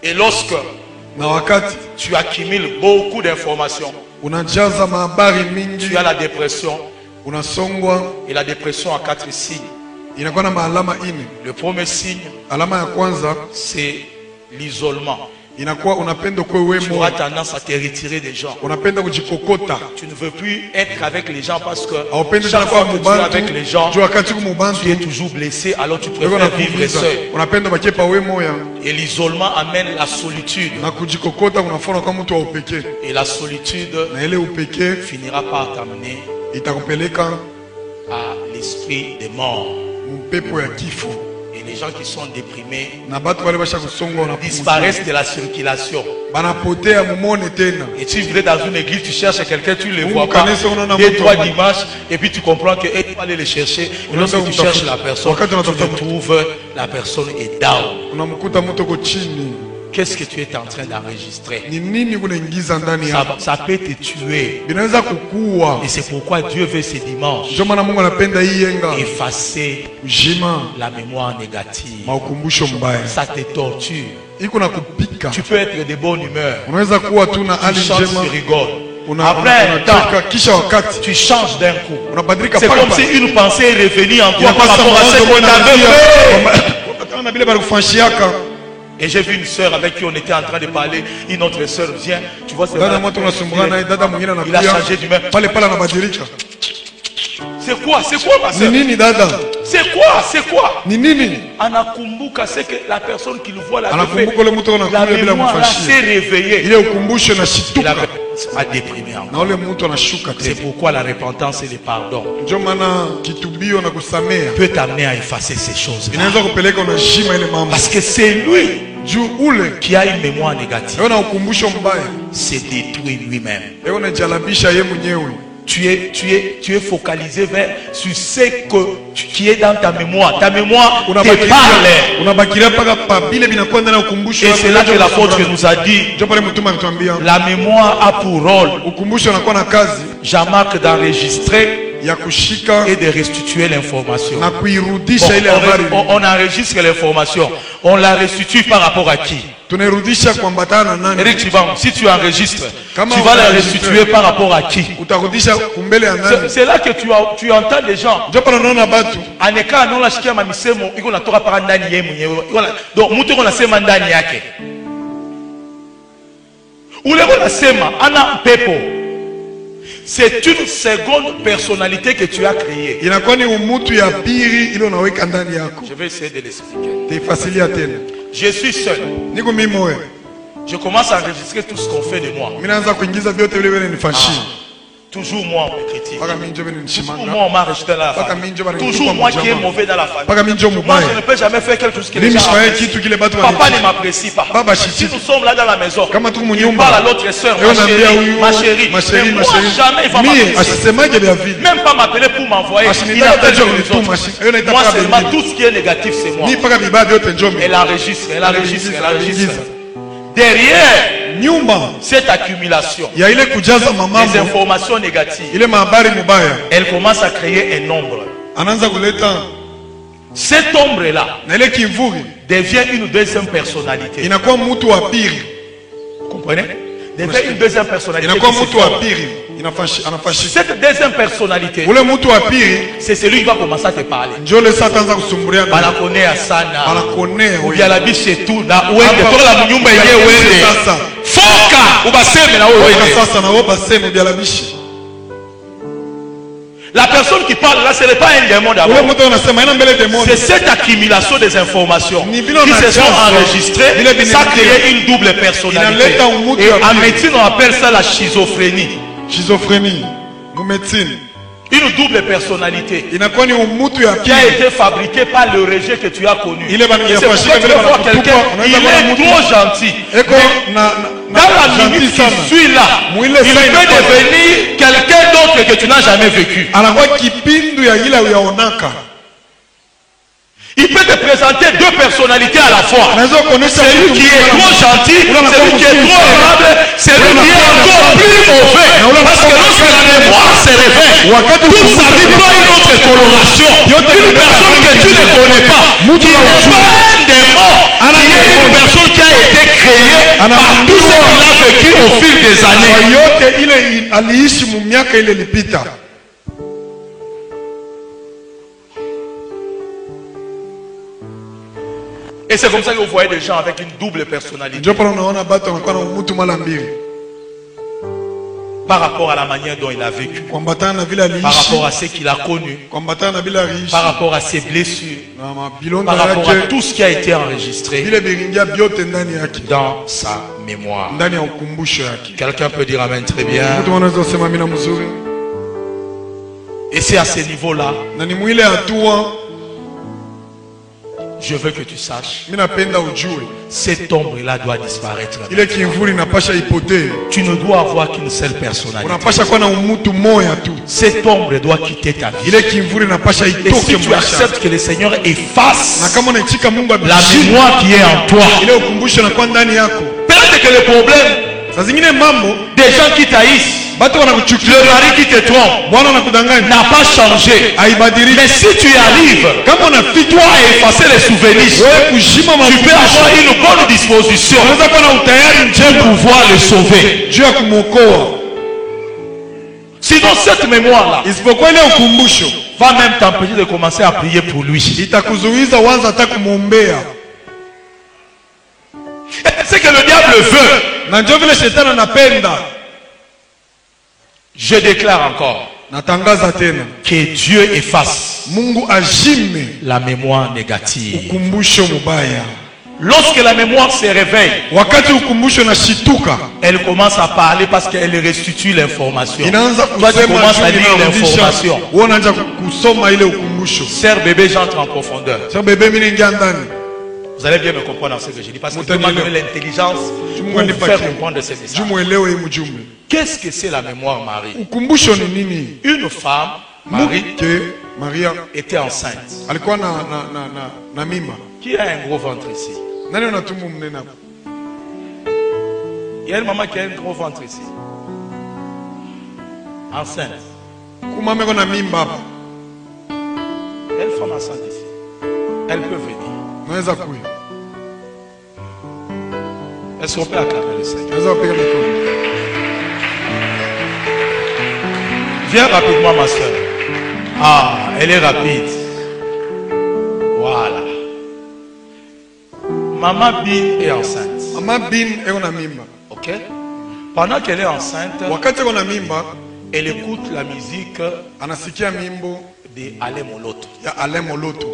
Et lorsque tu accumules beaucoup d'informations, tu as la dépression. Et la dépression a 4 signes. Le premier signe, c'est l'isolement. Tu auras tendance à te retirer des gens. Tu ne veux plus être avec les gens parce que chaque fois que tu es avec les gens, tu es toujours blessé, alors tu préfères vivre seul. Et l'isolement amène la solitude. Et la solitude finira par t'amener à l'esprit des morts. Et les gens qui sont déprimés disparaissent de la circulation. Et tu viens dans une église, tu cherches quelqu'un, tu ne le vois pas. 2-3 dimanches, et puis tu comprends que tu vas aller le chercher. Et lorsque tu cherches la personne, tu te trouves, la personne est down. Qu'est-ce que tu es en train d'enregistrer? Ça peut te tuer. Et c'est pourquoi Dieu veut ce dimanche effacer la mémoire négative. Ça te torture. Tu peux être de bonne humeur. Tu chantes, tu rigoles. Après un temps, tu changes d'un coup. C'est comme si une pensée est revenue en toi par rapport à ce qu'on avait fait. Et j'ai vu une sœur avec qui on était en train de parler. Une autre sœur vient. Tu vois, il a changé d'humeur. C'est quoi ma sœur? C'est quoi? C'est quoi? Ni nini? Anakumbuka, c'est que la personne qui le voit la Anakumbuka ule mtu la anakuja bila mémoire là kumfashia. s'est réveillée. Ile ukumbusho na Il shituka. a déprimé encore. Na ule mtu anashuka C'est tena. pourquoi la repentance et le pardon Ndio maana kitubio na kusamea peut t'amener à effacer ces choses. inaweza kupeleka unashima ile mambo. Parce que c'est lui Juu ule qui a une mémoire négative. wewe na ukumbusho mbaya. C'est détruit lui-même. Wewe unajalabisha yeye mwenyewe. Tu es focalisé sur ce qui est dans ta mémoire. Ta mémoire te parle. Unabakilia paka pa bile binakuwa ndani ya ukumbusho. Et c'est là que l'apôtre nous a dit, Ndio pale mtume alituambia la mémoire a pour rôle, ukumbusho unakuwa na kazi Jean-Marc, d'enregistrer ya kushika et de restituer l'information. na kuirudisha ile habari. On enregistre l'information. On la restitue par rapport à qui? Tunairudisha kuambatana na nani? Eric Chibang, si tu enregistres, Comment tu on vas la enregistre? restituer par rapport à qui? Utarudisha kumbele ya nani? C'est là que tu entends des gens. Ndio pale unaona watu Aneka anola shikia mamisemo iko natoka para ndani yeye mwenyewe. Donc mtu iko nasema ndani yake. Ule unasema ana pepo. C'est une seconde personnalité que tu as créée. inakuwa ni umutu ya pili ile unaweka ndani yako. Je vais essayer de l'expliquer. Taifasilia tena. Je suis seul. Niko mimi moyo. Je commence à enregistrer tout ce qu'on fait de moi. Mimi naanza kuingiza vyote vile vile nifashie. Toujours moi on me critique. Paka mimi ndio Toujours nishimanga. moi on m'a rejeté dans la Paka famille. mimi ndio bana Toujours moi qui est mauvais dans la famille. Paka mimi ndio Moi mubaya. je ne peux jamais faire quelque chose que les Mimi gens sifaye apprécient. kitu kile watu Papa ne wanaishi. m'apprécie pas. Baba Si shiti. nous sommes là dans la maison, Kama tuko il munyumba. parle à l'autre soeur, Leo naambia huyu ma chérie. ma chérie, Mais ma moi, chérie. jamais il va Mimi m'apprécier. asisemaje vya vile. Même pas m'appeler pour m'envoyer. Ashinitaka Il appelle tajua les ulituma, autres. ashi- yeye Moi anaitaka seulement bengine. tout ce qui est négatif c'est moi. Mimi paka vibaya vyote njoo mimi. Elle enregistre, elle enregistre, elle enregistre. Ingiza. Derrière Nyumba cette accumulation ya ile kujaza des mamambo informations négatives, ile mahabari mubaya elle commence à créer un nombre. anaanza kuleta Cet ombre-là na ile kimvuri devient une deuxième personnalité. inakuwa mtu wa pili. Vous comprenez? Devient une deuxième personnalité. Inakuwa qui se mtu wa forme. pili anafashika. Cette deuxième personnalité, Ule mtu wa pili c'est celui qui va commencer à te parler. ndio ile sasa ataanza kusumbulia na Banakonea sana. anakonea wewe. Ubialabishe tu na uende tola mnyumba yenyewe uende. Sasa Foka ubaseme na wewe weka uende. sasa na wewe baseme bialabishi. La personne qui parle là, ce n'est pas un démon Ule d'abord. mtu anasema ina mbele demoni. C'est cette accumulation des informations Ni qui vile se unajaza, sont enregistrées. vile vile Ça vile. crée une double personnalité. Inaleta umutu Et ya en pili. médecine, on appelle ça la schizophrénie. Schizophrénie. Mumetini. Une double personnalité Inakuwa ni umutu ya qui a pili. été fabriquée par le rejet que tu as connu. Il est Et c'est pourquoi fâché, tu vile vas voir wanakutupa, quelqu'un, unaweza il kuona est mtu. trop gentil. Eko na Dans la minute qui suit là, Mwile il sana peut inakuwa- devenir quelqu'un d'autre que tu n'as jamais vécu. anakuwa kipindu ya ile uyaonaka. Il peut te présenter deux personnalités à la fois. Anaweza kuonesha Celui mtu qui est mmoja trop gentil, Ule anakuwa celui qui est mzuri trop sana. aimable, celui Ule qui est anakuwa encore plus mauvais. ule Parce que anakuwa lorsque la mémoire se réveille, Wakati toute sa ukumbuka vie prend une autre coloration. Yote Une ni personne que tu ne connais pas, Mtu qui wa n'est ujue. pas un démon, qui est une personne qui a été créée par tout ce qu'il a vécu au fil des Kwa années. yote ile aliishi mu miaka ile ilipita. Et c'est comme ça que vous voyez des gens avec une double personnalité Ndio pale unaona batu wanakuwa na mtu mara mbili par rapport à la manière dont il a vécu, kuambatana na vile par aliishi, rapport à ce qu'il a connu, kuambatana na vile aliishi par rapport à ses blessures, na mabilonda par rapport à yake, tout ce qui a été enregistré vile viringia vyote ndani yake, dans sa mémoire. ndani ya ukumbusho yake. Quelqu'un peut dire amen très bien. Mtu anaweza sema mina mzuri, Et c'est à ce niveau-là, na ni mwile hatua je veux que tu saches, mimi napenda ujue cette ombre-là doit disparaître. ile kimvuri inapasha ipotee. Tu ne dois avoir qu'une seule personnalité. Unapasha kuwa na umutu moya tu, Cette ombre doit quitter ta vie. ile kimvuri inapasha Et itoke si tu maisha. acceptes que le Seigneur Na efface kama unaitika Mungu la abishie mémoire qui est en toi, ile ukumbusho inakuwa ndani yako. peut-être que le problème Saa zingine mambo des gens qui taillissent, batu wanakuchukia, le mari qui te trompe, bwana anakudanganya, n'a pas changé. haibadiliki. Mais si tu arrives, Kama unafika toi, à effacer les souvenirs, wewe kushima tu peux makumbusho, avoir une bonne disposition unaweza kuwa na utayari pour njema pouvoir le sauver. juu ya kumwokoa. Sinon, cette mémoire-là Isipokuwa ile ukumbusho va même t'empêcher de commencer à prier pour lui. itakuzuiza wanza hata kumwombea, C'est que le diable veut. na ndio vile shetani anapenda. Je déclare encore. natangaza tena que Dieu efface Mungu ajime la mémoire négative. ukumbusho mubaya. Lorsque la mémoire se réveille, Wakati ukumbusho na shituka, elle commence à parler parce qu'elle restitue l'information. inaanza Toi, tu kusema commences à juu lire inarudisha. l'information. Wewe unaanza kusoma ile ukumbusho. Sœur bébé, j'entre en profondeur. Sasa bebe mimi naingia ndani. Vous allez bien me comprendre dans ce que je dis parce que je Mutanielewa. demande l'intelligence pour Mungu vous anipatie. faire comprendre ce message. Jumuelewe hii mjumbe. Qu'est-ce que c'est la mémoire, Marie? Ukumbusho ni nini? Une femme, Marie, Mke Maria était enceinte. alikuwa na mimba. Qui a un gros ventre ici? Nani ana tumbo mnene hapo? Il y a une maman qui a un gros ventre ici. Enceinte. Kumama iko na mimba hapa. Il y a une femme enceinte ici. Elle peut venir. Naweza kuya. Est-ce qu'on peut acclamer le Seigneur? Naweza kupiga mikono. Viens rapidement, ma soeur. Ah, elle est rapide. Voilà. Maman Bin est enceinte. Mama Bin iko na mimba. Ok? Pendant qu'elle est enceinte, Wakati iko na mimba, elle écoute la musique anasikia mimbo de Ale Moloto. ya Alain Moloto.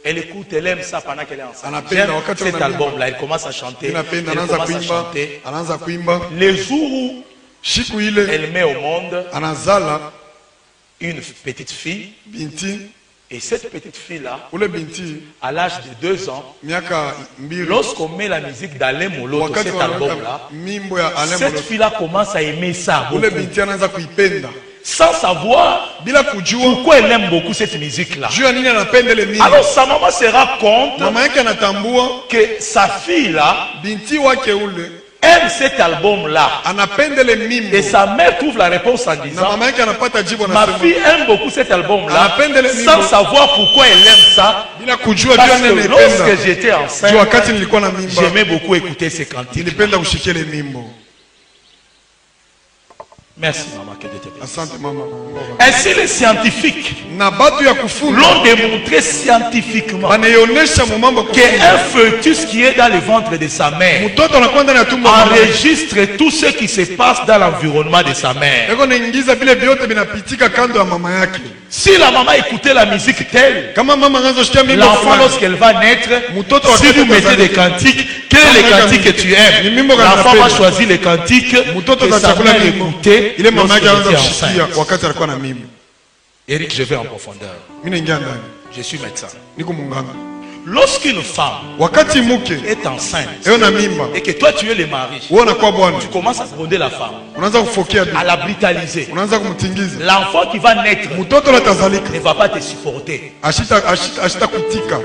Elle écoute, elle aime ça pendant qu'elle est enceinte. Anapenda J'aime wakati cet wana mimba. album-là, elle commence à chanter. Inapenda Elle anaanza commence à kuimba, chanter. anaanza kuimba. Les jours où Siku ile elle met au monde anazala une petite fille, binti, et cette petite fille-là, ule binti à l'âge de 2 ans, miaka mbili, lorsqu'on met la musique d'Alain Moloto, wakati cet wanaweka album-là, mimbo ya Alain cette Moloto, fille-là commence à aimer ça ule beaucoup, binti anaanza kuipenda sans savoir bila kujua pourquoi elle aime beaucoup cette musique-là. juu ya nini anapenda ile mimbo. Alors sa maman se rend compte Mama yake anatambua que sa fille-là binti wake ule aime cet album-là. anapenda ile mimbo, Et sa mère trouve la réponse en na disant, mama yake anapata jibu, ma anasema fille aime beaucoup cet album-là, Anapenda ile mimbo. sans savoir pourquoi elle aime ça. bila kujua juu Parce ya nini que anaipenda. lorsque j'étais enceinte, Juu wakati nilikuwa na mimba j'aimais beaucoup écouter ces cantiques. nilipenda kushikia ile mimbo. Merci maman, que Dieu te bénisse. Asante mama. Ainsi les scientifiques Na batu ya kufunda l'ont démontré scientifiquement banaionesha mumambo qu'un fœtus qui est dans le ventre de sa mère mtoto anakuwa ndani ya tumbo la mama. enregistre tout ce qui se passe dans l'environnement de sa mère. Eko naingiza vile vyote vinapitika kando ya mama yake. Si la maman écoutait la musique telle, Kama mama anaanza shikia mimbo l'enfant fulani, lorsqu'elle va naître, Mtoto si wakati vous mettez atazalika, des cantiques, quel est le cantique que tu Ni aimes? mimbo gani L'enfant va anapenda? choisir les cantiques mtoto que sa atachakula mère mimbo écoutait ile mama yake lorsqu'elle anaanza était kushikia enceinte. wakati alikuwa na mimba. Eric, je vais en profondeur. Mimi naingia ndani, Je suis médecin. niko munganga. Lorsqu'une femme Wakati mke est enceinte eo na mimba, et que toi tu es le mari, wewe unakuwa bwana, tu commences à gronder la femme, unaanza kufokea à la brutaliser. unaanza kumtingiza L'enfant qui va naître mtoto atazalika, ne va pas te supporter. ashita kuitika,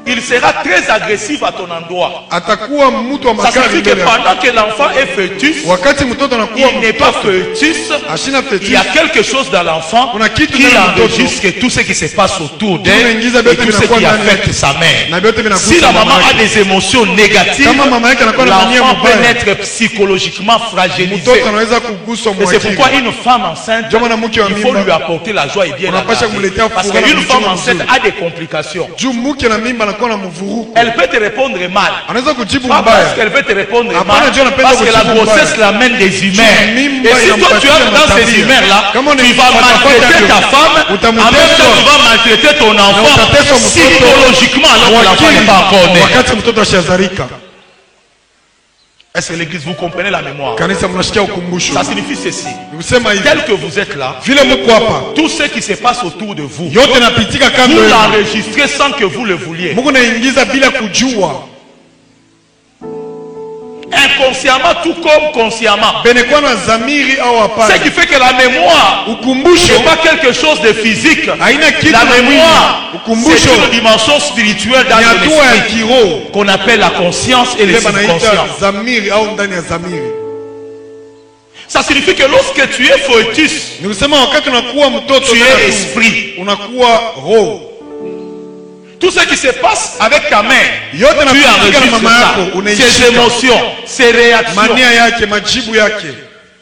Il sera très agressif à ton endroit. atakuwa mtu wa Ça makali signifie que mbele yako. pendant que l'enfant est fœtus, Wakati mtoto anakuwa il n'est pas fœtus. ashina Il fetus, y a quelque chose dans l'enfant Kuna kitu qui ndani ya mtoto. enregistre tout ce qui se passe autour d'elle Unaingiza et vyote tout ce vinakuwa qui ndani affecte yake. sa mère. Na vyote vinagusa Si la mama maman a yake. des émotions négatives, Kama mama yake anakuwa na nia l'enfant peut mbaya, naître psychologiquement fragilisé. mtoto anaweza kuguswa Et c'est pourquoi mwakili. une femme enceinte, Ndio maana mke wa il faut mimba, lui apporter la joie et bien la unapasha garder. kumletea Parce furaha na qu'une femme kumchunga enceinte vizuri. a des complications. Juu mke na mimba anakuwa na mvuruko, Elle peut te répondre mal. anaweza kujibu Pas parce mbaya. qu'elle veut te répondre Hapana, mal, Dieu anapenda parce que la kujibu grossesse mbaya. l'amène des humeurs. Mimba Et si toi tu inampatia es dans ces matabia. humeurs-là, Kama tu ni vas maltraiter ta femme, en même temps tu vas maltraiter ton enfant utateswa mtoto. psychologiquement alors que l'enfant n'est pas encore né. Wakati mtoto ashazalika. Est-ce que l'église, vous comprenez la mémoire? Kanisa mnashikia ukumbusho. Ça signifie ceci. Nikusema hivi, Tel que vous êtes là, vile mko hapa, tout ce qui se passe autour de vous, yote napitika kando vous yenu. l'enregistrez sans que vous le vouliez. Mungu naingiza bila kujua. Inconsciemment tout comme consciemment. Benekuwa na zamiri au Ce hapana. qui fait que la mémoire Ukumbusho n'est pas quelque chose de physique. haina kitu La na mwili. mémoire, c'est Ukumbusho une dimension spirituelle dans ni ton hatua ya esprit kiroho. qu'on appelle la conscience et le Ile banaita subconscient. zamiri au ndani ya zamiri. Ça signifie que lorsque tu es fœtus, Nikusema wakati unakuwa mtoto tu ndani ya es tumbo, esprit. unakuwa roho. Tout ce qui se passe avec ta mère, Yote tu napitika na enregistres mama ça. yako, Ses unaishika. émotions, ses réactions. Mania yake, majibu yake,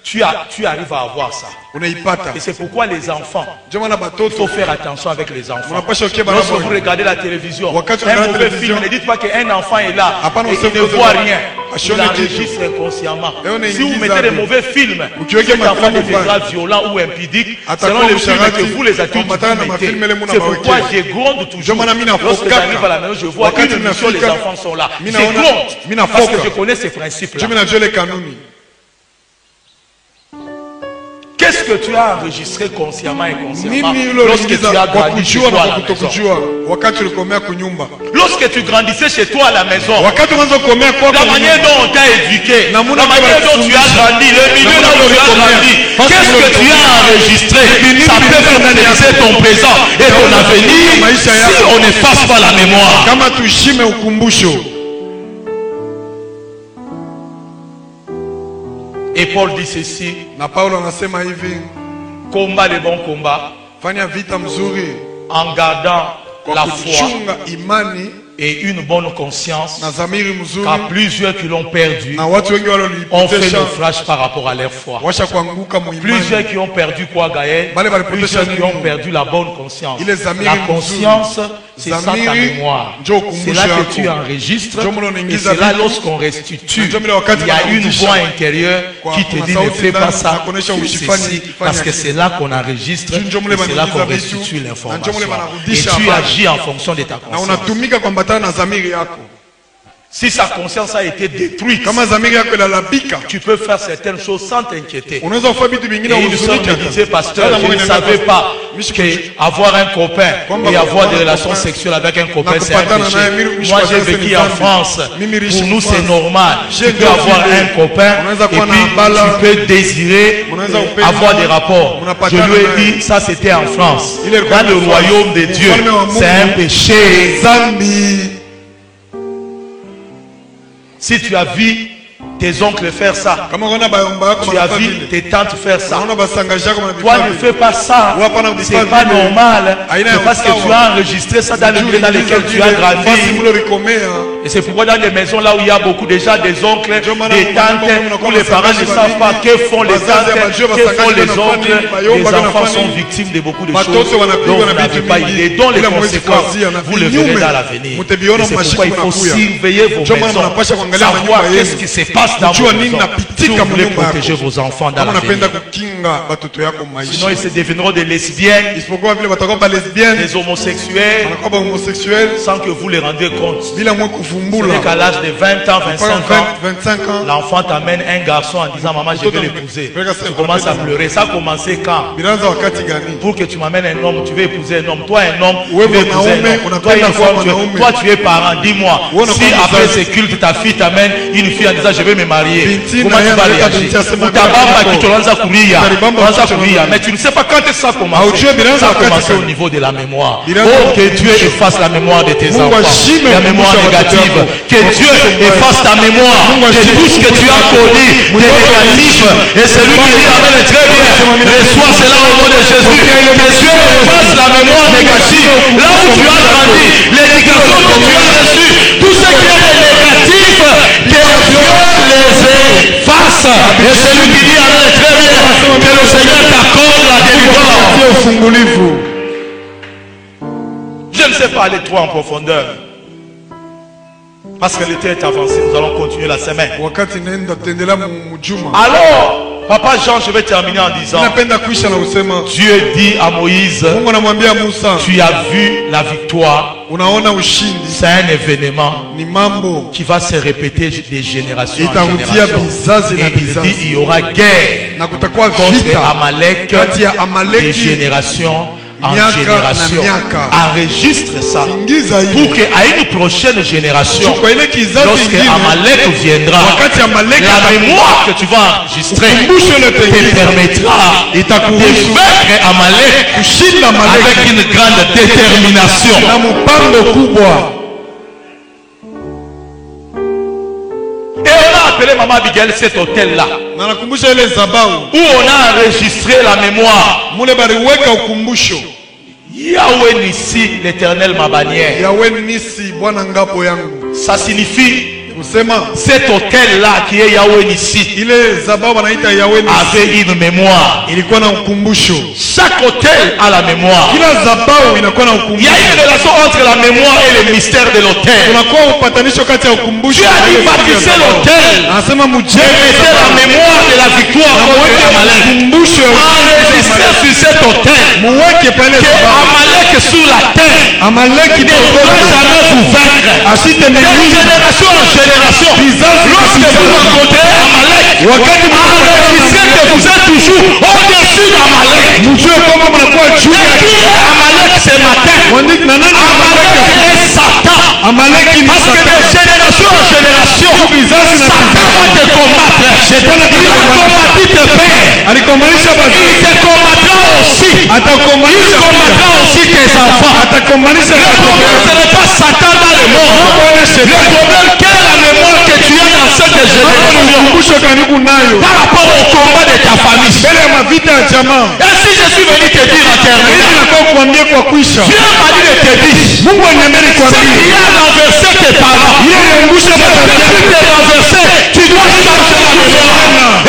Tu arrives à avoir ça. unaipata. Et c'est pourquoi les enfants, Ndio maana il faut batoto faire attention avec les enfants. unapasha ukiwa Lorsque vous barabu. regardez la télévision, Wakati un unaangalia mauvais télévision, film, ne dites pas qu'un enfant est là hapana et useme il ne mtoto voit wako. rien. il enregistre inconsciemment. Et Si vous mettez des mauvais films, tu veux qui enfants des graves violents ou impudiques, selon les films que vous les adultes vous mettez. C'est pourquoi j'ai gronde toujours. Lorsque j'arrive à la maison, je vois une émission, les enfants sont là. J'ai gronde parce que je connais ces principes-là. Qu'est-ce que tu as enregistré consciemment et inconsciemment lorsque tu as grandi chez toi à la maison? Lorsque tu grandissais chez toi à la maison, la manière dont on t'a éduqué, la manière dont tu as grandi, le milieu là où tu as grandi, qu'est-ce que tu as enregistré? Ça peut fertiliser ton présent et ton avenir si on n'efface pas la mémoire. Et Paul dit ceci, combat les bons combats en gardant la foi et une bonne conscience, car plusieurs qui l'ont perdu ont fait naufrage par rapport à leur foi. Plusieurs qui ont perdu quoi, Gaël? Plusieurs qui ont perdu la bonne conscience. La conscience, c'est ça ta mémoire. C'est là que tu enregistres et c'est là lorsqu'on restitue. Il y a une voix intérieure qui te dit ne fais pas ça, fais ceci, parce que c'est là qu'on enregistre et c'est là qu'on restitue l'information. Et tu agis en fonction de ta conscience. Si sa conscience a été détruite, tu peux faire certaines choses sans t'inquiéter. Et une soeur me disait, pasteur, je ne savais pas qu'avoir un copain et avoir des relations sexuelles avec un copain, c'est un péché. Moi, j'ai vécu en France. Pour nous, c'est normal. Tu peux avoir un copain et puis tu peux désirer avoir des rapports. Je lui ai dit, ça c'était en France. Dans le royaume de Dieu, c'est un péché. Si tu as vu tes oncles faire ça, tu as vu tes tantes faire ça, toi ne fais pas ça, c'est pas normal, c'est parce que tu as enregistré ça dans le milieu dans lequel tu as grandi. Et c'est pourquoi dans les maisons là où il y a beaucoup déjà des oncles, des tantes, où les parents ne savent pas que font les tantes, que font les oncles, les enfants sont victimes de beaucoup de choses dont vous n'avez pas idée, dont les conséquences, vous le verrez dans l'avenir. Et c'est pourquoi il faut surveiller vos maisons, savoir qu'est-ce qui se passe dans vos maisons. Si vous voulez protéger vos enfants dans l'avenir. Sinon ils se deviendront des lesbiennes, des homosexuels, sans que vous les rendiez compte. C'est qu'à l'âge de 20 ans, 25 ans, l'enfant t'amène un garçon en disant maman je vais l'épouser. Tu commences à pleurer. Ça a commencé quand? Pour que tu m'amènes un homme, tu veux épouser un homme. Toi un homme, tu veux épouser un homme. Toi une femme, toi tu es parent. Dis-moi, si après ce culte ta fille t'amène une fille en disant je vais me marier, comment tu vas réagir? Mais tu ne sais pas quand ça a commencé. Ça a commencé au niveau de la mémoire. Oh, que Dieu efface la mémoire de tes enfants, la mémoire négative. Que Dieu efface ta mémoire de tout ce que tu as connu de négatif. Et celui qui dit amen très bien, reçois cela au nom de Jésus. Que Dieu efface la mémoire négative. Là où tu as grandi, l'éducation que tu as reçue, tout ce qui est négatif, que Dieu les efface. Et celui qui dit amen très bien, que le Seigneur t'accorde la délivrance. Je ne sais pas aller trop en profondeur. Parce que le temps est avancé, nous allons continuer la semaine. Alors, Papa Jean, je vais terminer en disant, Dieu dit à Moïse, tu as vu la victoire. C'est un événement qui va se répéter de génération en génération. Et il dit, il y aura guerre contre Amalek de génération en génération. Enregistre ça pour qu'à une prochaine génération, lorsque Amalek viendra, la mémoire que tu vas enregistrer te permettra de vaincre Amalek avec une grande détermination. Et on a appelé Maman Abigail cet hôtel-là, où on a enregistré la mémoire. Yahweh Nissi, l'Éternel ma bannière. Ça signifie kusema cet hôtel-là qui est Yahweh ici ile zabao wanaita Yahweh avait une mémoire. ilikuwa na ukumbusho. Chaque hôtel a la mémoire. Kila zabao inakuwa na Il y ukumbusho. a une relation entre la mémoire et le mystère de l'hôtel. Kunakuwa upatanisho kati ya ukumbusho. Tu as dit bâtissez l'hôtel. Anasema Et mujenge mettez la mémoire de la victoire contre Amalek. ukumbusho Enregistrez sur cet hôtel muweke pale que zabao. Amalek sur la terre Amaleki ne pourra jamais vous vaincre. asite De mewili génération en génération, lorsque vous rencontrez Amalek, wakati enregistrez que vous êtes toujours au-dessus d'Amalek. mjue kwamba mnakuwa juu Et qui est Amalek ce matin? Mwandiki na nani Amalek est Satan. Amaleki ni Parce que de Satan. génération en génération, Satan va te combattre. Il a combattu tes pères. alikomalisha basi Il te combattra aussi. Il atakomalisha combattra aussi tes enfants. atakomalisha Le problème, ce n'est pas Satan dans le monde. Le problème, quelle est la mémoire que tu as dans cette génération ukumbusho karibu nayo par rapport au combat de ta famille? mbele ya mavita ya jamaa. Et si je suis venu te dire en Hivi terminant, nakuwa kuambia kwa kuisha Dieu m'a dit de te dire, Mungu aniambia ce nikwambie qui a renversé tes parents, ile iliangusha baba depuis yako. tes renversé, tu dois changer la mémoire.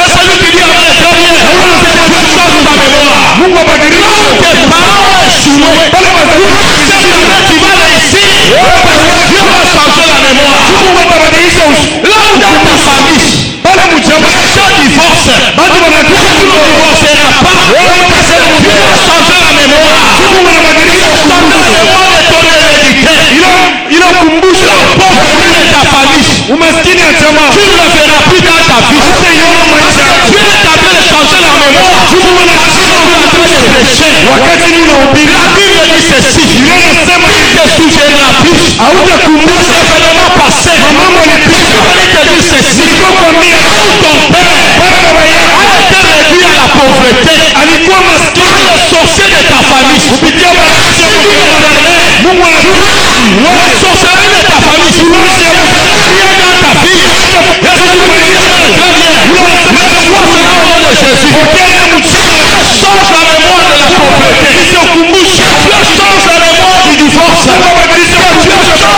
Et celui qui dit Amen, très bien, c'est que tu changes ta mémoire. Mungu abadilishe Quand tes parents ont échoué, c'est jamais tu vas réussir. Dieu va changer la mémoire. Mungu atabadilisha Là où dans ta famille, pale mjamaa les gens divorcent. bado Tu wanakuwa ne divorceras pas. Dieu va changer la mémoire. Mungu anabadilisha Changer la mémoire de ton hérédité. ile ukumbusho La pauvreté de ta famille. umaskini ya jamaa Tu ne le verras plus dans ta vie. utaiona maisha yako. Dieu est en train de changer la mémoire. Mungu Tu es en train de pécher. wakati ni unahubiri La Bible dit ceci. Biblia inasema Tu ne te souviendras plus. hautakumbuka Des événements passés. mambo yalipita. Je voulais te dire ceci. Nilikwambia Ton père baba yako a été réduit à la pauvreté. alikuwa Par maskini le sorcier de ta famille. kupitia maisha Si tu l'éternel, Mungu la sorcellerie de ta famille, qui est dans ta vie. Et si tu me dis, très bien. Laisse-moi cela au nom de Jésus. Change la mémoire de la pauvreté. Dieu change la mémoire du divorce. Dieu change la mémoire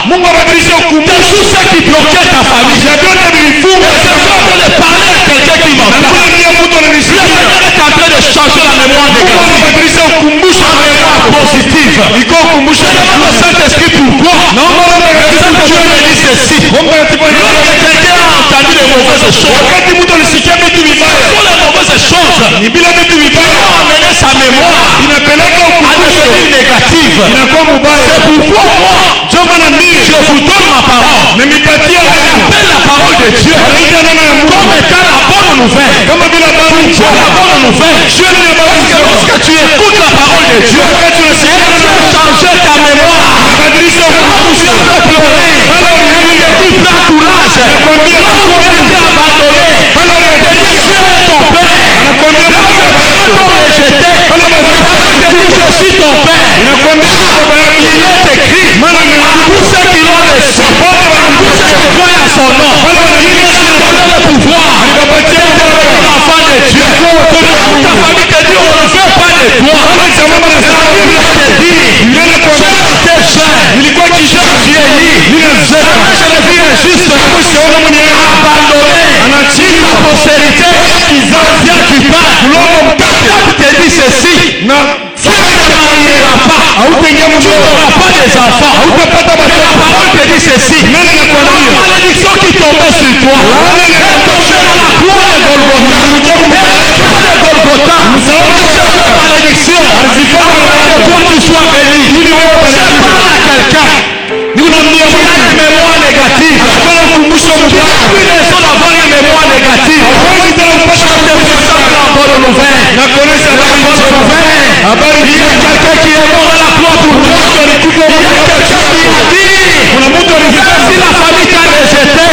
Mungu abadilishe de ukumbusho. tout ce qui bloquait ta famille. Ya vyote Et vilifunga je suis en train de parler à quelqu'un qui m'entend. Nakuambia mtu Le ananisikia. Seigneur est en train de changer la mémoire Mungu négative anabadilisha ukumbusho en mémoire positive. iko ukumbusho. Demande au Saint-Esprit pourquoi. Naomba Roho Le Mtakatifu Saint-Esprit me dit ceci. Roho Mtakatifu Lorsque quelqu'un a entendu de mauvaises choses, wakati mtu alisikia vitu ce vibaya sont les mauvaises choses ni bila vitu qui vibaya ont amené sa mémoire inapeleka à ukumbusho devenir négative. inakuwa mubaya. C'est pourquoi moi, Ndio maana mimi je vous donne ma parole. nimepatia neno Appelle la parole de Dieu anaita neno ya Mungu comme étant la bonne nouvelle. kama vile habari Tu as la bonne nouvelle. Dieu ni habari Parce que njema. lorsque tu écoutes la parole de Dieu, Wakati elle unasikia va changer ta mémoire. badilisha Là où tu ukumbusho. as pleuré, tu prends courage. Là où tu as été abandonné, tu es ton père. Là où tu as rejeté, je suis ton père. Il est écrit, tous ceux qui l'ont reçu, tous ceux qui croient à son nom, il leur a donné le pouvoir d'être l'enfant de Dieu. Ta famille te dit, on ne veut pas de toi. La Bible te dit, tu étais jeune, tu vieillis, je le vis injuste, abandonné, la postérité, ils anciens qui parlent. Ta Bible te dit ceci, tu ne te marieras pas, tu n'auras pas des enfants. Et la parole te dit ceci, la malédiction qui tombait sur toi, est tombée à la croix de Golgotha. Et la croix de Golgotha, cette malédiction, que toi tu sois béni. Je parle à quelqu'un qui a une mémoire négative. Tu n'as plus raison d'avoir une mémoire négative. Je te présente la bonne nouvelle. La bonne nouvelle. Il y a quelqu'un qui est mort à la croix pour toi. Il y a quelqu'un qui a dit, même si la famille t'a rejeté,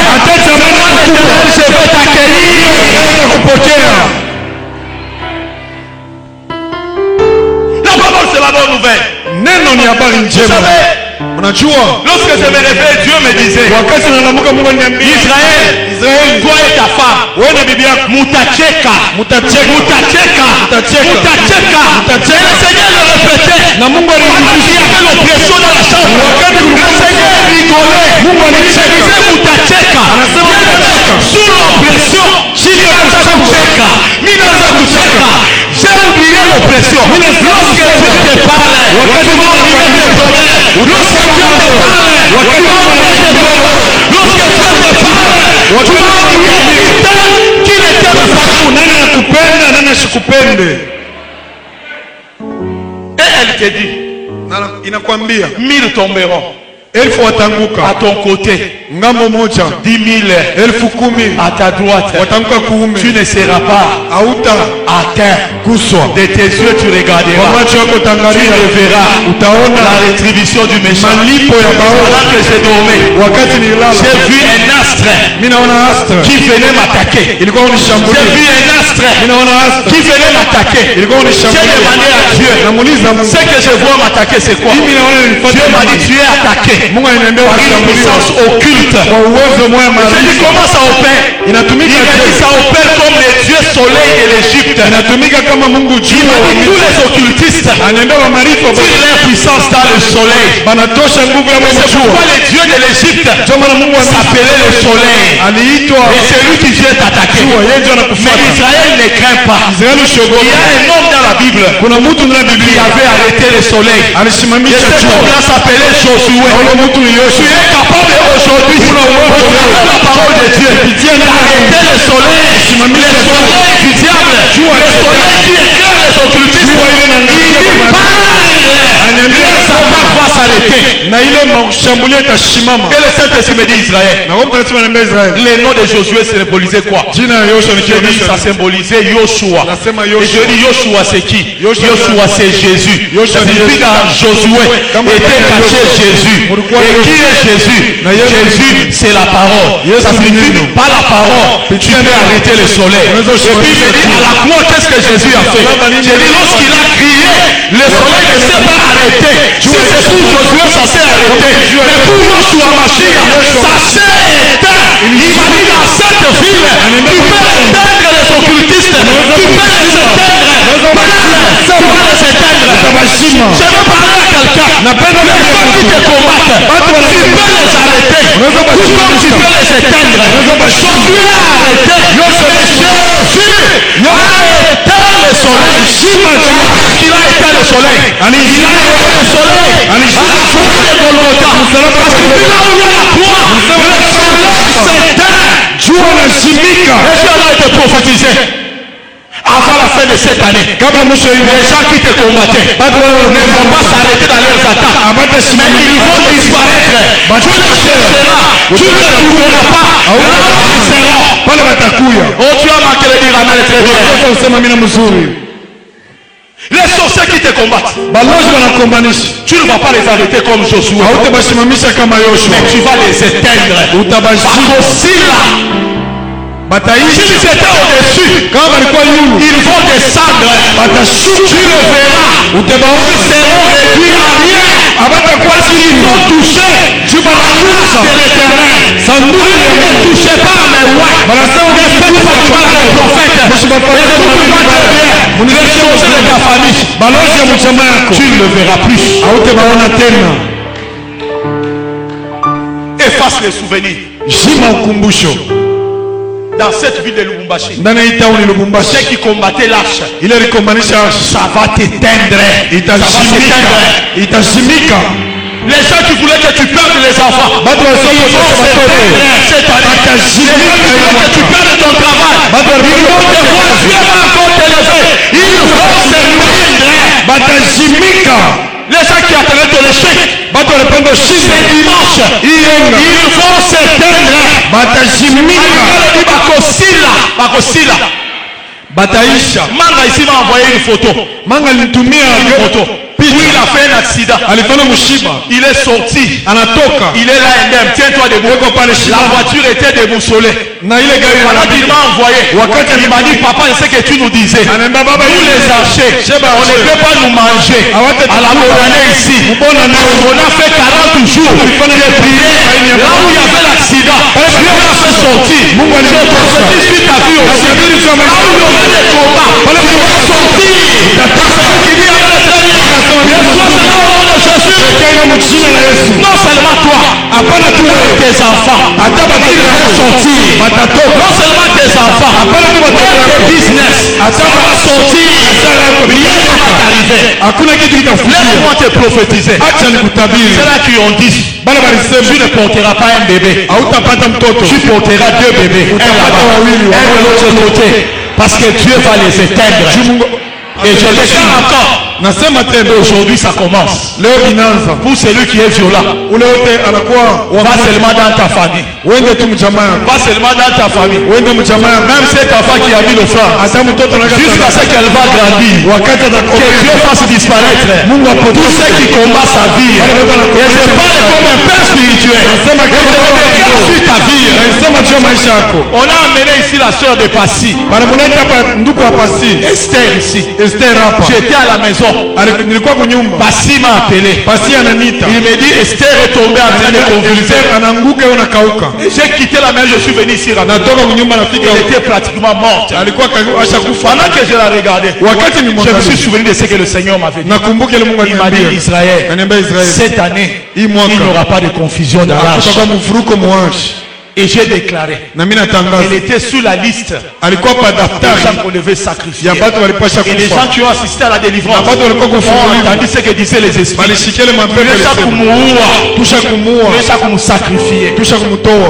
je vais t'accueillir. La parole, c'est la bonne nouvelle. Neno ni habari Vous njema. savez, Unajua lorsque je me réveille, Dieu me disait, wakati nanamuka Mungu aliniambia Israël, toi et ta femme, wewe na bibi yako mutacheka, mtacheka mutacheka. Mutacheka. Et le Seigneur le répétait. Na Mungu Il y alirudia. avait l'oppression dans la chambre. Wakati Le Seigneur rigolait. Mungu Il alicheka. disait mutacheka. Anasema mutacheka. Sous l'oppression, minaanza kucheka. Minaanza kucheka. J'ai oublié l'oppression. Lorsque Dieu te parle, Wakati tu vas Mungu oublier tes problèmes. Lorsque Dieu te parle, tu vas oublier tes problèmes. Lorsque Dieu te parle, tu vas oublier quelqu'un qui ne t'aime pas. Nani anakupenda, nani asikupende. Et elle te dit, Inakwambia 1000 tomberont elfu à watanguka ton côté, ngambo moja, 10 000 elfu kumi à ta droite. watanguka kuume. Tu ne seras pas Auta atteint. kuswa De tes yeux tu kwa regarderas. macho yako Tu tangalia, le verras. utaona La rétribution du méchant. malipo ya Pendant baovu. que j'ai dormi, Wakati nilala j'ai vu un astre mimi naona astra qui venait m'attaquer. ilikuwa J'ai unishambulia, vu un astre mimi naona astra qui venait m'attaquer. ilikuwa J'ai unishambulia. demandé à Dieu, Namuuliza Mungu, ce que je vois m'attaquer c'est quoi? mimi naona Dieu nilifuata m'a dit nini? tu es attaqué Mungu ananiambia par une puissance unashambuliwa occulte. kwa uwezo moja J'ai dit maarifa, comment ça opère? Il inatumika m'a dit ça opère comme les dieux soleil de l'Égypte. inatumika kama Mungu Il jua m'a wa dit tous les occultistes anaambia wa maarifa tirent leur puissance dans le soleil. banatosha nguvu ya Mungu C'est jua. pourquoi les dieux de l'Égypte Ndio maana Mungu s'appelaient le soleil. aliitwa Et c'est lui qui vient t'attaquer. jua, yeye ndio Mais anakufuata. Israël ne craint pas. Israeli Il y shogoka, a un homme dans la Bible kuna mtu ndani ya qui Biblia avait arrêté le soleil. Et alisimamisha cet jua. homme-là s'appelait Josué. Ule mtu ni Tu Yoshua. es capable aujourd'hui, au travers de la parole de Dieu, d'arrêter le soleil, le soleil du diable, le soleil qui éclaire les occultistes. Il parle. Ça va pas s'arrêter. Na ile mashambulio itasimama. Et le Saint-Esprit me dit Israël. Na Roho Mtakatifu ananiambia Israeli, Le nom de Josué symbolisait quoi? jina la Yoshua ni Je dis kionyesho. ça symbolisait Yoshua. Nasema Et je Yoshua. dis Yoshua c'est qui? Yoshua Yoshua c'est Jésus. Yoshua Ça ni signifie Yesu. dans Josué Kama était ndani ya caché Yoshua. Jésus. Mulikuwa Et qui Yoshua. est Jésus? Na Yesu ni Jésus nini? c'est la parole. Yesu Ça ni signifie neno. par la parole tu peux arrêter le soleil. Unaweza Et puis il me dit à la croix qu'est-ce que Jésus a fait? J'ai dit lorsqu'il a crié le soleil ne s'est pas arrêté. Si c'est pour Josué ça s'est arrêté. Mais pour Yoshua Mashiach ça s'est éteint. Il m'a dit dans cette ville tu peux éteindre les occultistes. Tu peux les éteindre. Tu peux les éteindre. Je veux parler à quelqu'un. Les gens qui te combattent, tu peux les arrêter. Tout comme tu peux les éteindre. Josué a arrêté. Jésus a éteint le soleil. Il a éteint le soleil. Il a éteint le soleil. À la croix de Golgotha. Parce que là où il y a la croix, le soleil s'éteint. Jua lazimika. Et Dieu a été prophétisé. Avant la fin de cette année, Kabla mwisho hivi, les gens qui te combattaient ne vont pas s'arrêter dans leurs attaques. Mais ils vont disparaître. Tu ne chercheras. Tu ne les trouveras pas. Là où ils seront. pale watakuya. Oh, tu as manqué de dire amen très bien. Sasa usema mimi na mzuri. Les sorciers qui te combattent, Balozi wanakombanisha. tu ne vas pas les arrêter comme Josué. Hautabasimamisha kama Yoshua. Mais tu vas les éteindre. Utabashika. Aussi là, Bataishi s'ils étaient au-dessus, kama walikuwa yulu. ils vont descendre. Watashuka. Tu le verras. Utabaona Ils seront réduits à rien. abatakuwa Ils chini. vont toucher de l'éternel. Sanduku ya Ne Mungu. touchez pas à mes rois. Wanasema Ne faites pas du mal à mes prophètes. Et ne faites pas de bien. Les choses de ta famille. Balozi ya mchama yako. Tu ne le verras plus. Hautabaona tena. Efface les souvenirs. Jima ukumbusho. Dans cette ville de Lubumbashi, Ndani ya hii tauni ceux Lubumbashi. qui combattaient l'arche, Ile likombanisha ça va t'éteindre. Ça va itazimika. s'éteindre. Itazimika. Les gens qui voulaient que tu perdes les enfants, Batu wasoko ils vont sasa s'éteindre watoto. cette année. Les gens qui voulaient que tu perdes ton travail, Batu ils vont walikuwa te voir, Dieu va encore t'élever. Ils vont s'éteindre. batazimika. Les gens qui attendaient ton échec, Batu walipanga c'est shida. dimanche. Iyenga. Ils vont s'éteindre. Batazimika. Bakosila. Bataisha. Manga ici m'a envoyé une photo. Manga alinitumia Une photo. Puis il a fait un accident. alifanya mshiba. Il est sorti. Anatoka. Il est là indemne. Tiens-toi debout. La voiture était déboussolée. Na ile gari Voilà qu'il m'a envoyé. Wakati Il m'a dit, papa, je sais que tu nous disais. Anaambia baba Nous les archers, on ne peut pas nous manger. À la monnaie ici. On a fait 40 jours de prière. Là où il y avait l'accident, Dieu m'a fait sortir. J'ai sorti suite à vie aussi. Là où il y avait des combats, on va sortir Non seulement tes enfants, tes business, ça va sortir, rien ne va t'arriver. Laisse-moi te prophétiser. Ceux-là qui ont dit, tu ne porteras pas un bébé, tu porteras 2 bébés, un là-bas, un de l'autre côté, parce que Dieu va les éteindre. Et je le dis encore. Aujourd'hui ça commence. Pour celui qui est violent, pas seulement dans ta famille, pas seulement dans ta famille, même cet enfant qui a mis le frein, jusqu'à ce qu'elle va grandir, que Dieu fasse disparaître tous ceux qui combattent sa vie. Et je parle comme un père spirituel. Sur ta vie. On a amené ici la soeur de Passy, Esther ici. J'étais à la maison. Passy m'a appelé. Il me dit Esther est tombée en train de convulser. J'ai quitté la maison, je suis venu ici. Elle était pratiquement morte. Pendant que je la regardais, je me suis souvenu de ce que le Seigneur m'avait dit. Il m'a dit Israël, cette année, il n'y aura pas de confusion dans l'âge. Et j'ai déclaré, elle était sous la liste des gens qu'on devait sacrifier. Et les gens qui ont assisté à la délivrance ont entendu ce que disaient les esprits.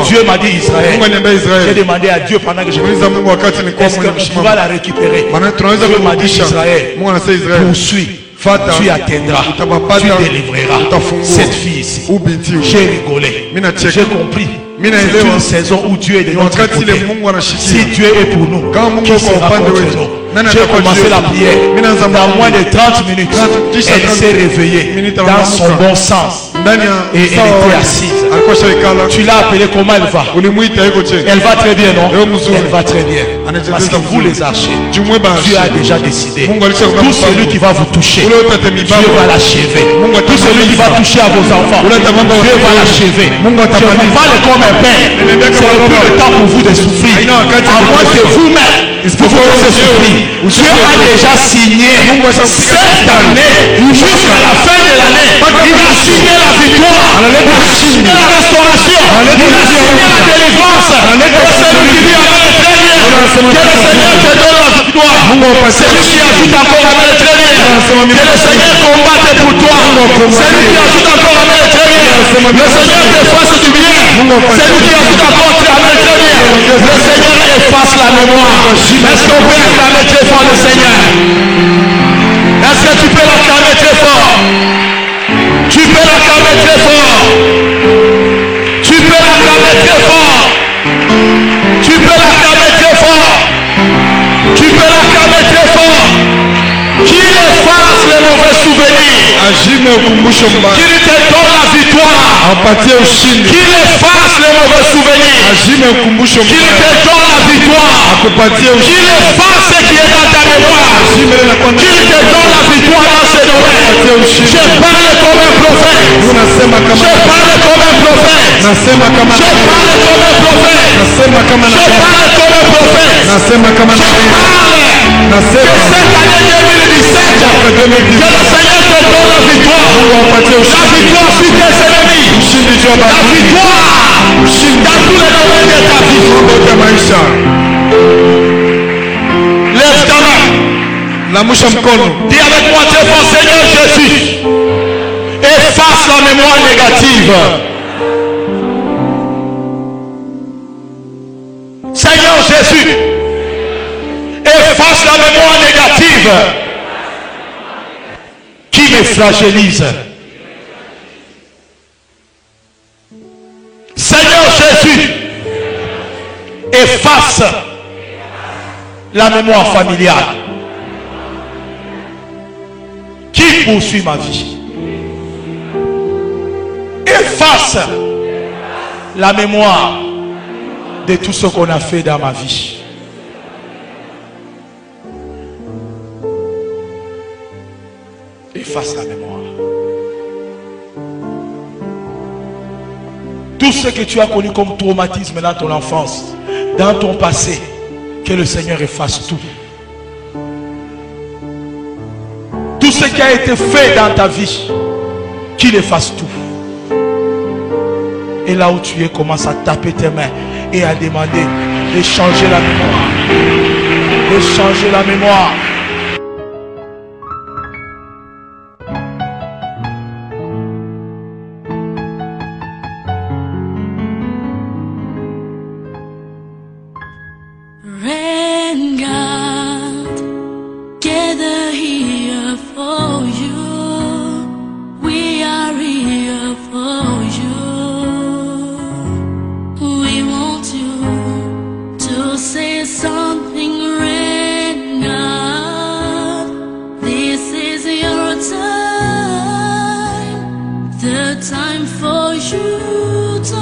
Dieu m'a dit Israël. J'ai demandé à Dieu pendant que je est-ce que tu vas la récupérer? Dieu m'a dit Israël, poursuis. Tu atteindras, tu délivreras cette fille ici. J'ai rigolé, j'ai compris. C'est une saison où Dieu est de notre côté. Si Dieu est pour nous, qui sera contre nous? J'ai commencé la prière. Dans moins de 30 minutes, elle s'est réveillée dans son bon sens. Et elle était assise. Tu l'as appelée, comment elle va? Elle va très bien, non? Elle va très bien. Parce que vous les archers, Dieu a déjà décidé. Tout celui qui va vous toucher, Dieu va l'achever. Tout celui qui va toucher à vos enfants, Dieu va l'achever. Je vous parle comme un père. C'est le plus de temps pour vous de souffrir. À moins que vous-même, vous pouvez souffrir. Dieu a déjà signé cette année, jusqu'à la fin de l'année, il a signé la victoire, il a signé la restauration, il a signé la délivrance. Et celui qui dit Amen, très bien, que le Seigneur te donne la victoire. Celui qui ajoute encore Amen, très bien, que le Seigneur combatte pour toi. Celui qui ajoute encore Amen, très bien, le Seigneur te fasse du bien. Celui qui ajoute encore Amen, très bien, le Seigneur efface la mémoire. Est-ce qu'on peut acclamer très fort le Seigneur? Est-ce que tu peux l'acclamer très fort? Tu peux l'acclamer très fort. Tu peux l'acclamer très fort. Tu peux l'acclamer très fort. Tu peux l'acclamer très fort. Qui efface les mauvais souvenirs? Qui te donne la victoire? Qui efface les mauvais souvenirs? Qui te donne la victoire? Qui efface ce qui est dans ta mémoire? Qui te donne la victoire dans ces domaines? Je parle comme un prophète. Je parle comme un prophète. Je parle comme un prophète. Je parle comme un prophète. Je parle que cette année 2017, que le Seigneur te donne la victoire. La victoire sur tes ennemis. La victoire dans tous les domaines de ta vie. Lève ta main. Dis avec moi très fort, Seigneur Jésus, efface la mémoire négative. Seigneur Jésus, efface la mémoire négative qui me fragilise. Seigneur Jésus, efface la mémoire familiale qui poursuit ma vie. Efface la mémoire de tout ce qu'on a fait dans ma vie. Efface la mémoire. Tout ce que tu as connu comme traumatisme dans ton enfance, dans ton passé, que le Seigneur efface tout. Tout ce qui a été fait dans ta vie, qu'il efface tout. Et là où tu es, commence à taper tes mains et à demander de changer la mémoire. De changer la mémoire. Rain God, gather here for you. We are here for you. We want you to say something, Rain God. This is your time, the time for you to